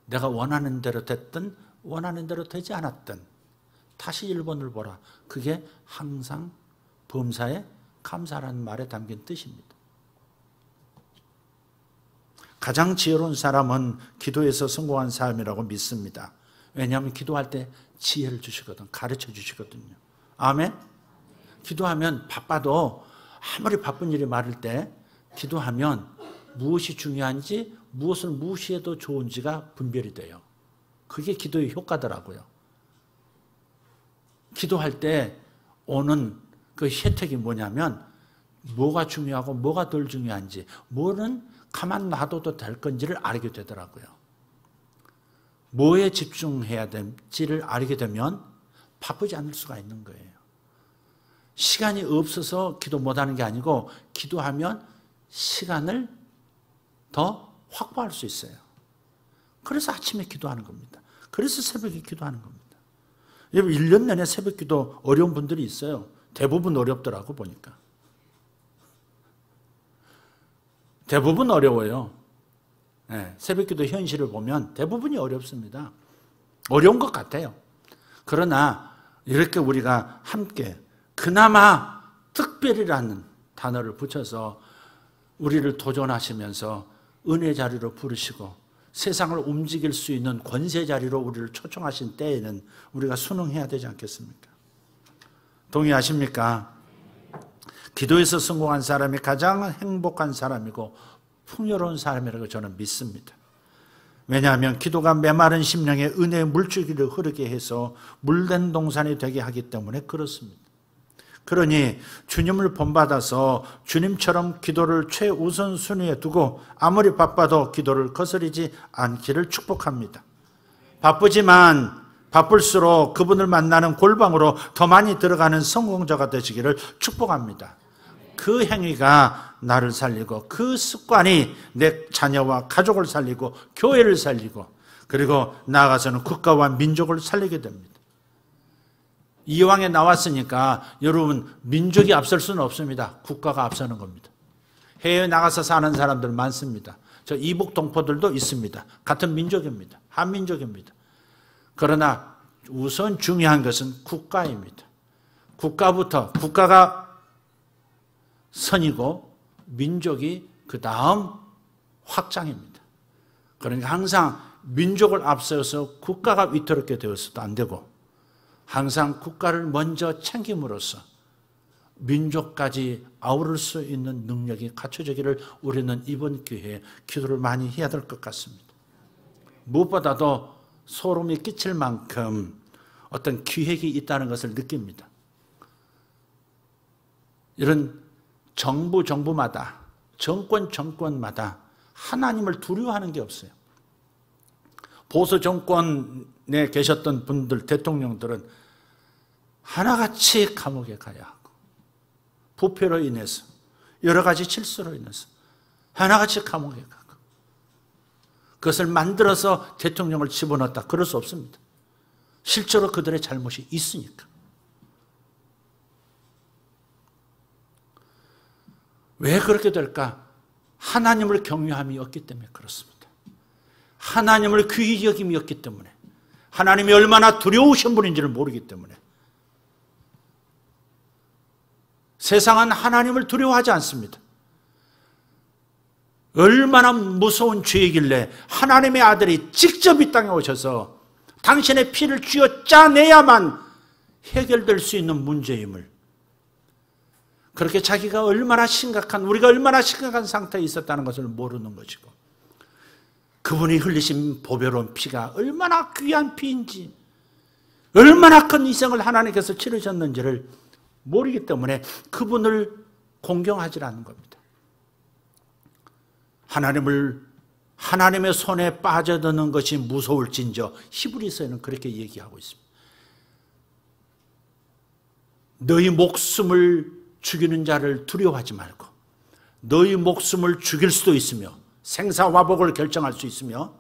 내가 원하는 대로 됐든 원하는 대로 되지 않았든 다시 1번을 보라. 그게 항상 범사에 감사라는 말에 담긴 뜻입니다. 가장 지혜로운 사람은 기도에서 성공한 사람이라고 믿습니다. 왜냐하면 기도할 때 지혜를 주시거든, 가르쳐 주시거든요. 아멘? 기도하면 바빠도 아무리 바쁜 일이 많을 때 기도하면 무엇이 중요한지 무엇을 무시해도 좋은지가 분별이 돼요. 그게 기도의 효과더라고요. 기도할 때 오는 그 혜택이 뭐냐면 뭐가 중요하고 뭐가 덜 중요한지, 뭐는 가만 놔둬도 될 건지를 알게 되더라고요. 뭐에 집중해야 될지를 알게 되면 바쁘지 않을 수가 있는 거예요. 시간이 없어서 기도 못하는 게 아니고 기도하면 시간을 더 확보할 수 있어요. 그래서 아침에 기도하는 겁니다. 그래서 새벽에 기도하는 겁니다. 여러분 1년 내내 새벽 기도 어려운 분들이 있어요. 대부분 어렵더라고 보니까. 대부분 어려워요. 네, 새벽 기도 현실을 보면 대부분이 어렵습니다. 어려운 것 같아요. 그러나 이렇게 우리가 함께 그나마 특별이라는 단어를 붙여서 우리를 도전하시면서 은혜 자리로 부르시고 세상을 움직일 수 있는 권세 자리로 우리를 초청하신 때에는 우리가 순응해야 되지 않겠습니까? 동의하십니까? 기도에서 성공한 사람이 가장 행복한 사람이고 풍요로운 사람이라고 저는 믿습니다. 왜냐하면 기도가 메마른 심령에 은혜의 물줄기를 흐르게 해서 물된 동산이 되게 하기 때문에 그렇습니다. 그러니 주님을 본받아서 주님처럼 기도를 최우선 순위에 두고 아무리 바빠도 기도를 거스르지 않기를 축복합니다. 바쁘지만 바쁠수록 그분을 만나는 골방으로 더 많이 들어가는 성공자가 되시기를 축복합니다. 그 행위가 나를 살리고 그 습관이 내 자녀와 가족을 살리고 교회를 살리고 그리고 나아가서는 국가와 민족을 살리게 됩니다. 이왕에 나왔으니까 여러분 민족이 앞설 수는 없습니다. 국가가 앞서는 겁니다. 해외에 나가서 사는 사람들 많습니다. 저 이북 동포들도 있습니다. 같은 민족입니다. 한민족입니다. 그러나 우선 중요한 것은 국가입니다. 국가가 선이고 민족이 그 다음 확장입니다. 그러니까 항상 민족을 앞세워서 국가가 위태롭게 되어서도 안 되고 항상 국가를 먼저 챙김으로써 민족까지 아우를 수 있는 능력이 갖춰지기를 우리는 이번 기회에 기도를 많이 해야 될 것 같습니다. 무엇보다도 소름이 끼칠 만큼 어떤 기획이 있다는 것을 느낍니다. 이런 정부마다 정권마다 하나님을 두려워하는 게 없어요. 보수 정권에 계셨던 분들, 대통령들은 하나같이 감옥에 가야 하고 부패로 인해서 여러 가지 실수로 인해서 하나같이 감옥에 가고 그것을 만들어서 대통령을 집어넣었다. 그럴 수 없습니다. 실제로 그들의 잘못이 있으니까. 왜 그렇게 될까? 하나님을 경외함이 없기 때문에 그렇습니다. 하나님을 귀히 여김이 없기 때문에, 하나님이 얼마나 두려우신 분인지를 모르기 때문에. 세상은 하나님을 두려워하지 않습니다. 얼마나 무서운 죄이길래 하나님의 아들이 직접 이 땅에 오셔서 당신의 피를 쥐어 짜내야만 해결될 수 있는 문제임을, 그렇게 자기가 얼마나 심각한, 우리가 얼마나 심각한 상태에 있었다는 것을 모르는 것이고, 그분이 흘리신 보배로운 피가 얼마나 귀한 피인지, 얼마나 큰 희생을 하나님께서 치르셨는지를 모르기 때문에 그분을 공경하지 않는 겁니다. 하나님의 손에 빠져드는 것이 무서울진저, 히브리서에는 그렇게 얘기하고 있습니다. 너희 목숨을 죽이는 자를 두려워하지 말고, 너희 목숨을 죽일 수도 있으며 생사화복을 결정할 수 있으며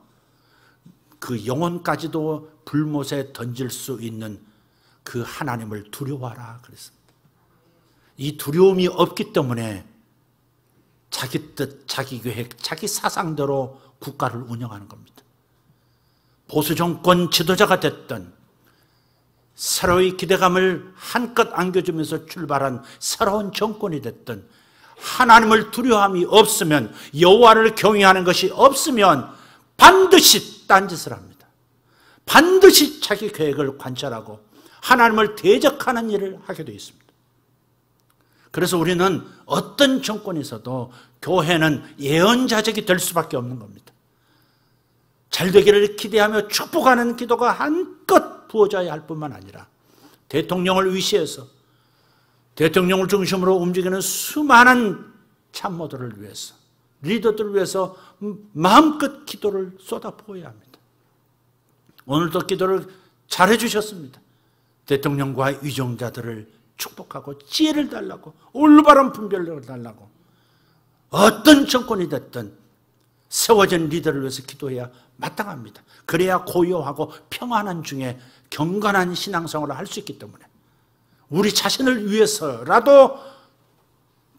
그 영혼까지도 불못에 던질 수 있는 그 하나님을 두려워하라 그랬습니다. 이 두려움이 없기 때문에 자기 뜻, 자기 계획, 자기 사상대로 국가를 운영하는 겁니다. 보수 정권 지도자가 됐던, 새로의 기대감을 한껏 안겨주면서 출발한 새로운 정권이 됐든, 하나님을 두려움이 없으면, 여호와를 경외하는 것이 없으면 반드시 딴짓을 합니다. 반드시 자기 계획을 관찰하고 하나님을 대적하는 일을 하게 되어 있습니다. 그래서 우리는 어떤 정권에서도 교회는 예언자적이 될 수밖에 없는 겁니다. 잘 되기를 기대하며 축복하는 기도가 한껏 부어져야 할 뿐만 아니라, 대통령을 위시해서 대통령을 중심으로 움직이는 수많은 참모들을 위해서, 리더들을 위해서 마음껏 기도를 쏟아부어야 합니다. 오늘도 기도를 잘해 주셨습니다. 대통령과 위종자들을 축복하고 지혜를 달라고, 올바른 분별력을 달라고, 어떤 정권이 됐든 세워진 리더를 위해서 기도해야 마땅합니다. 그래야 고요하고 평안한 중에 경건한 신앙생활을 할 수 있기 때문에, 우리 자신을 위해서라도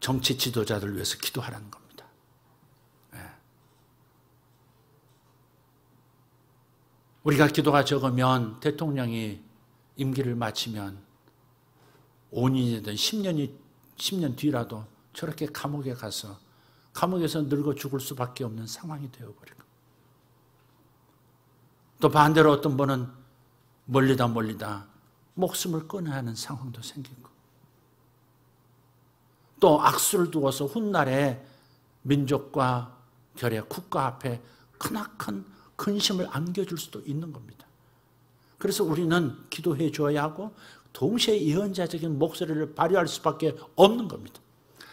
정치 지도자들을 위해서 기도하라는 겁니다. 우리가 기도가 적으면 대통령이 임기를 마치면 5년이든 10년 뒤라도 저렇게 감옥에 가서 감옥에서 늙어 죽을 수밖에 없는 상황이 되어버리고, 또 반대로 어떤 분은 멀리다 목숨을 끊어야 하는 상황도 생기고, 또 악수를 두어서 훗날에 민족과 결의 국가 앞에 크나큰 근심을 안겨줄 수도 있는 겁니다. 그래서 우리는 기도해 줘야 하고 동시에 예언자적인 목소리를 발휘할 수밖에 없는 겁니다.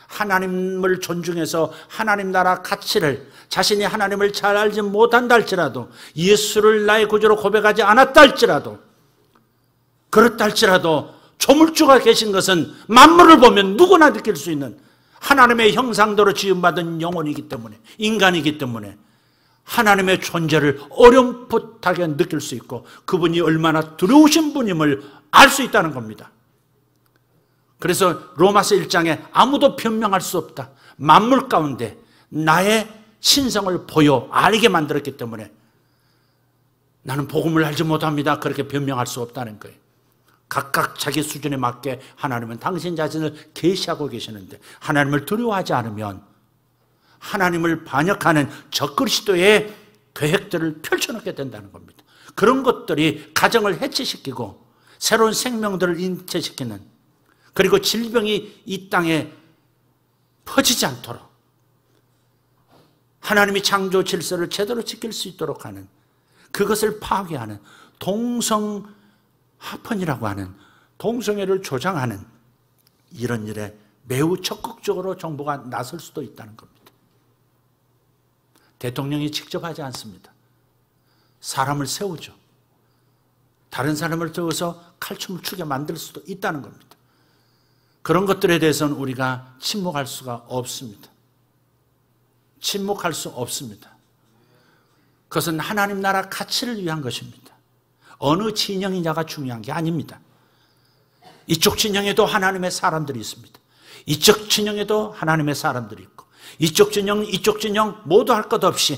하나님을 존중해서 하나님 나라 가치를, 자신이 하나님을 잘 알지 못한다 할지라도, 예수를 나의 구주로 고백하지 않았다 할지라도, 그렇다 할지라도 조물주가 계신 것은 만물을 보면 누구나 느낄 수 있는 하나님의 형상대로 지음받은 영혼이기 때문에, 인간이기 때문에 하나님의 존재를 어렴풋하게 느낄 수 있고, 그분이 얼마나 두려우신 분임을 알 수 있다는 겁니다. 그래서 로마서 1장에 아무도 변명할 수 없다, 만물 가운데 나의 신성을 보여 알게 만들었기 때문에 나는 복음을 알지 못합니다, 그렇게 변명할 수 없다는 거예요. 각각 자기 수준에 맞게 하나님은 당신 자신을 계시하고 계시는데, 하나님을 두려워하지 않으면 하나님을 반역하는 적그리스도의 계획들을 펼쳐놓게 된다는 겁니다. 그런 것들이 가정을 해체시키고 새로운 생명들을 인체시키는, 그리고 질병이 이 땅에 퍼지지 않도록 하나님이 창조 질서를 제대로 지킬 수 있도록 하는, 그것을 파괴하는 동성합헌이라고 하는, 동성애를 조장하는 이런 일에 매우 적극적으로 정부가 나설 수도 있다는 겁니다. 대통령이 직접 하지 않습니다. 사람을 세우죠. 다른 사람을 세워서 칼춤을 추게 만들 수도 있다는 겁니다. 그런 것들에 대해서는 우리가 침묵할 수가 없습니다. 침묵할 수 없습니다. 그것은 하나님 나라 가치를 위한 것입니다. 어느 진영이냐가 중요한 게 아닙니다. 이쪽 진영에도 하나님의 사람들이 있습니다. 이쪽 진영에도 하나님의 사람들이 있고, 이쪽 진영 모두 할 것 없이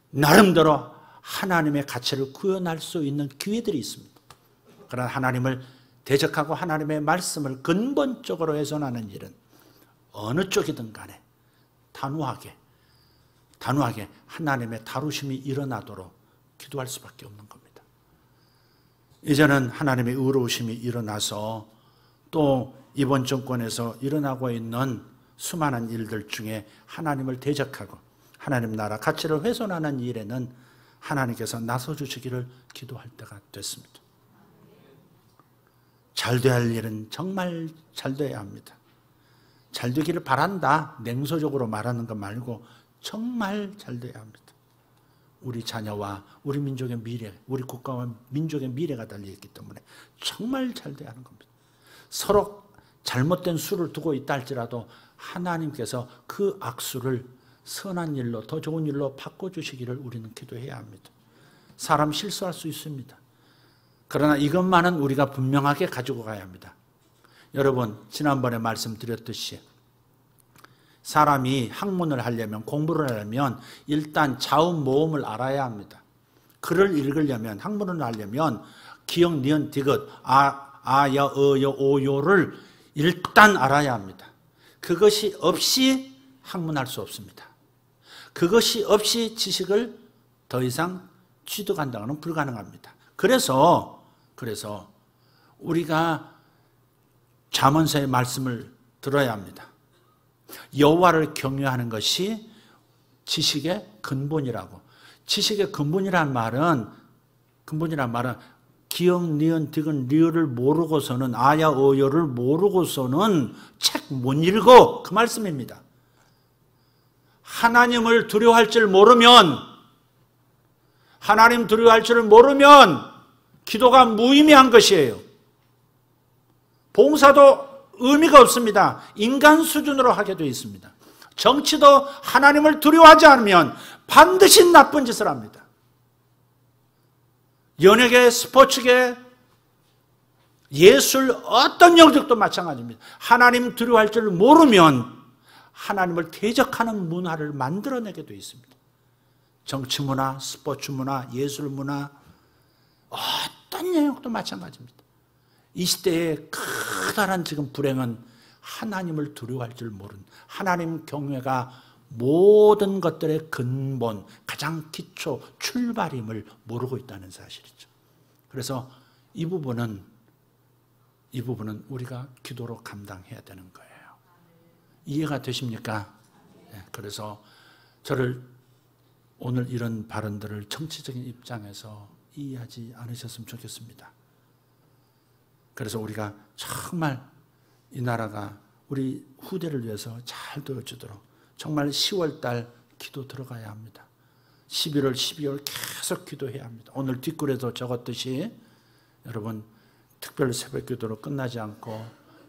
나름대로 하나님의 가치를 구현할 수 있는 기회들이 있습니다. 그러나 하나님을 대적하고 하나님의 말씀을 근본적으로 훼손하는 일은 어느 쪽이든 간에 단호하게 하나님의 다루심이 일어나도록 기도할 수밖에 없는 겁니다. 이제는 하나님의 의로우심이 일어나서 또 이번 정권에서 일어나고 있는 수많은 일들 중에 하나님을 대적하고 하나님 나라 가치를 훼손하는 일에는 하나님께서 나서주시기를 기도할 때가 됐습니다. 잘 돼야 할 일은 정말 잘 돼야 합니다. 잘 되기를 바란다, 냉소적으로 말하는 것 말고 정말 잘 돼야 합니다. 우리 자녀와 우리 민족의 미래, 우리 국가와 민족의 미래가 달려있기 때문에 정말 잘 돼야 하는 겁니다. 서로 잘못된 수를 두고 있다 할지라도 하나님께서 그 악수를 선한 일로, 더 좋은 일로 바꿔주시기를 우리는 기도해야 합니다. 사람 실수할 수 있습니다. 그러나 이것만은 우리가 분명하게 가지고 가야 합니다. 여러분, 지난번에 말씀드렸듯이 사람이 학문을 하려면, 공부를 하려면 일단 자음, 모음을 알아야 합니다. 글을 읽으려면, 학문을 하려면 기역, 니은, 디귿, 아야, 어여, 오요를 일단 알아야 합니다. 그것이 없이 학문할 수 없습니다. 그것이 없이 지식을 더 이상 취득한다는 건 불가능합니다. 그래서 우리가 잠언서의 말씀을 들어야 합니다. 여호와를 경외하는 것이 지식의 근본이라고. 지식의 근본이란 말은 기역, 니은, 디귿, 리을을 모르고서는, 아야, 어여를 모르고서는 책 못 읽어, 그 말씀입니다. 하나님을 두려워할 줄 모르면, 하나님 두려워할 줄 모르면 기도가 무의미한 것이에요. 봉사도 의미가 없습니다. 인간 수준으로 하게 되어 있습니다. 정치도 하나님을 두려워하지 않으면 반드시 나쁜 짓을 합니다. 연예계, 스포츠계, 예술, 어떤 영역도 마찬가지입니다. 하나님 두려워할 줄 모르면 하나님을 대적하는 문화를 만들어내게 되어 있습니다. 정치 문화, 스포츠 문화, 예술 문화, 어떤 영역도 마찬가지입니다. 이 시대의 커다란 지금 불행은 하나님을 두려워할 줄 모르는, 하나님 경외가 모든 것들의 근본, 가장 기초, 출발임을 모르고 있다는 사실이죠. 그래서 이 부분은 우리가 기도로 감당해야 되는 거예요. 이해가 되십니까? 그래서 저를 오늘 이런 발언들을 정치적인 입장에서 이해하지 않으셨으면 좋겠습니다. 그래서 우리가 정말 이 나라가 우리 후대를 위해서 잘 되어주도록 정말 10월달 기도 들어가야 합니다. 11월, 12월 계속 기도해야 합니다. 오늘 뒷글에도 적었듯이 여러분 특별 새벽 기도로 끝나지 않고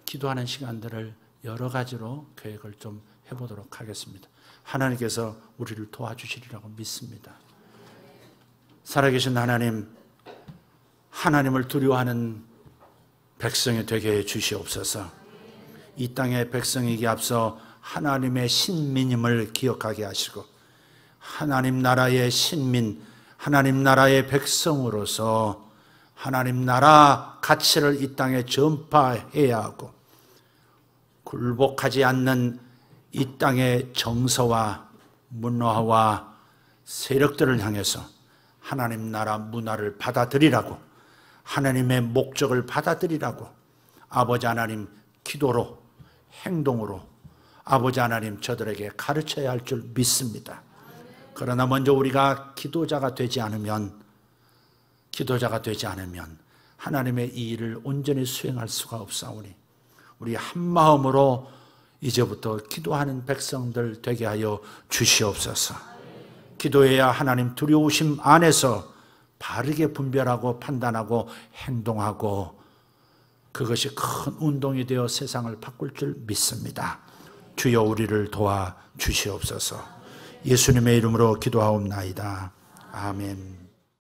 기도하는 시간들을 여러 가지로 계획을 좀 해보도록 하겠습니다. 하나님께서 우리를 도와주시리라고 믿습니다. 살아계신 하나님, 하나님을 두려워하는 백성이 되게 해 주시옵소서. 이 땅의 백성이기에 앞서 하나님의 신민임을 기억하게 하시고 하나님 나라의 신민, 하나님 나라의 백성으로서 하나님 나라 가치를 이 땅에 전파해야 하고 굴복하지 않는 이 땅의 정서와 문화와 세력들을 향해서 하나님 나라 문화를 받아들이라고, 하나님의 목적을 받아들이라고 아버지 하나님 기도로, 행동으로 아버지 하나님 저들에게 가르쳐야 할 줄 믿습니다. 그러나 먼저 우리가 기도자가 되지 않으면 하나님의 이 일을 온전히 수행할 수가 없사오니 우리 한마음으로 이제부터 기도하는 백성들 되게 하여 주시옵소서. 기도해야 하나님 두려우심 안에서 바르게 분별하고 판단하고 행동하고 그것이 큰 운동이 되어 세상을 바꿀 줄 믿습니다. 주여 우리를 도와 주시옵소서. 예수님의 이름으로 기도하옵나이다. 아멘.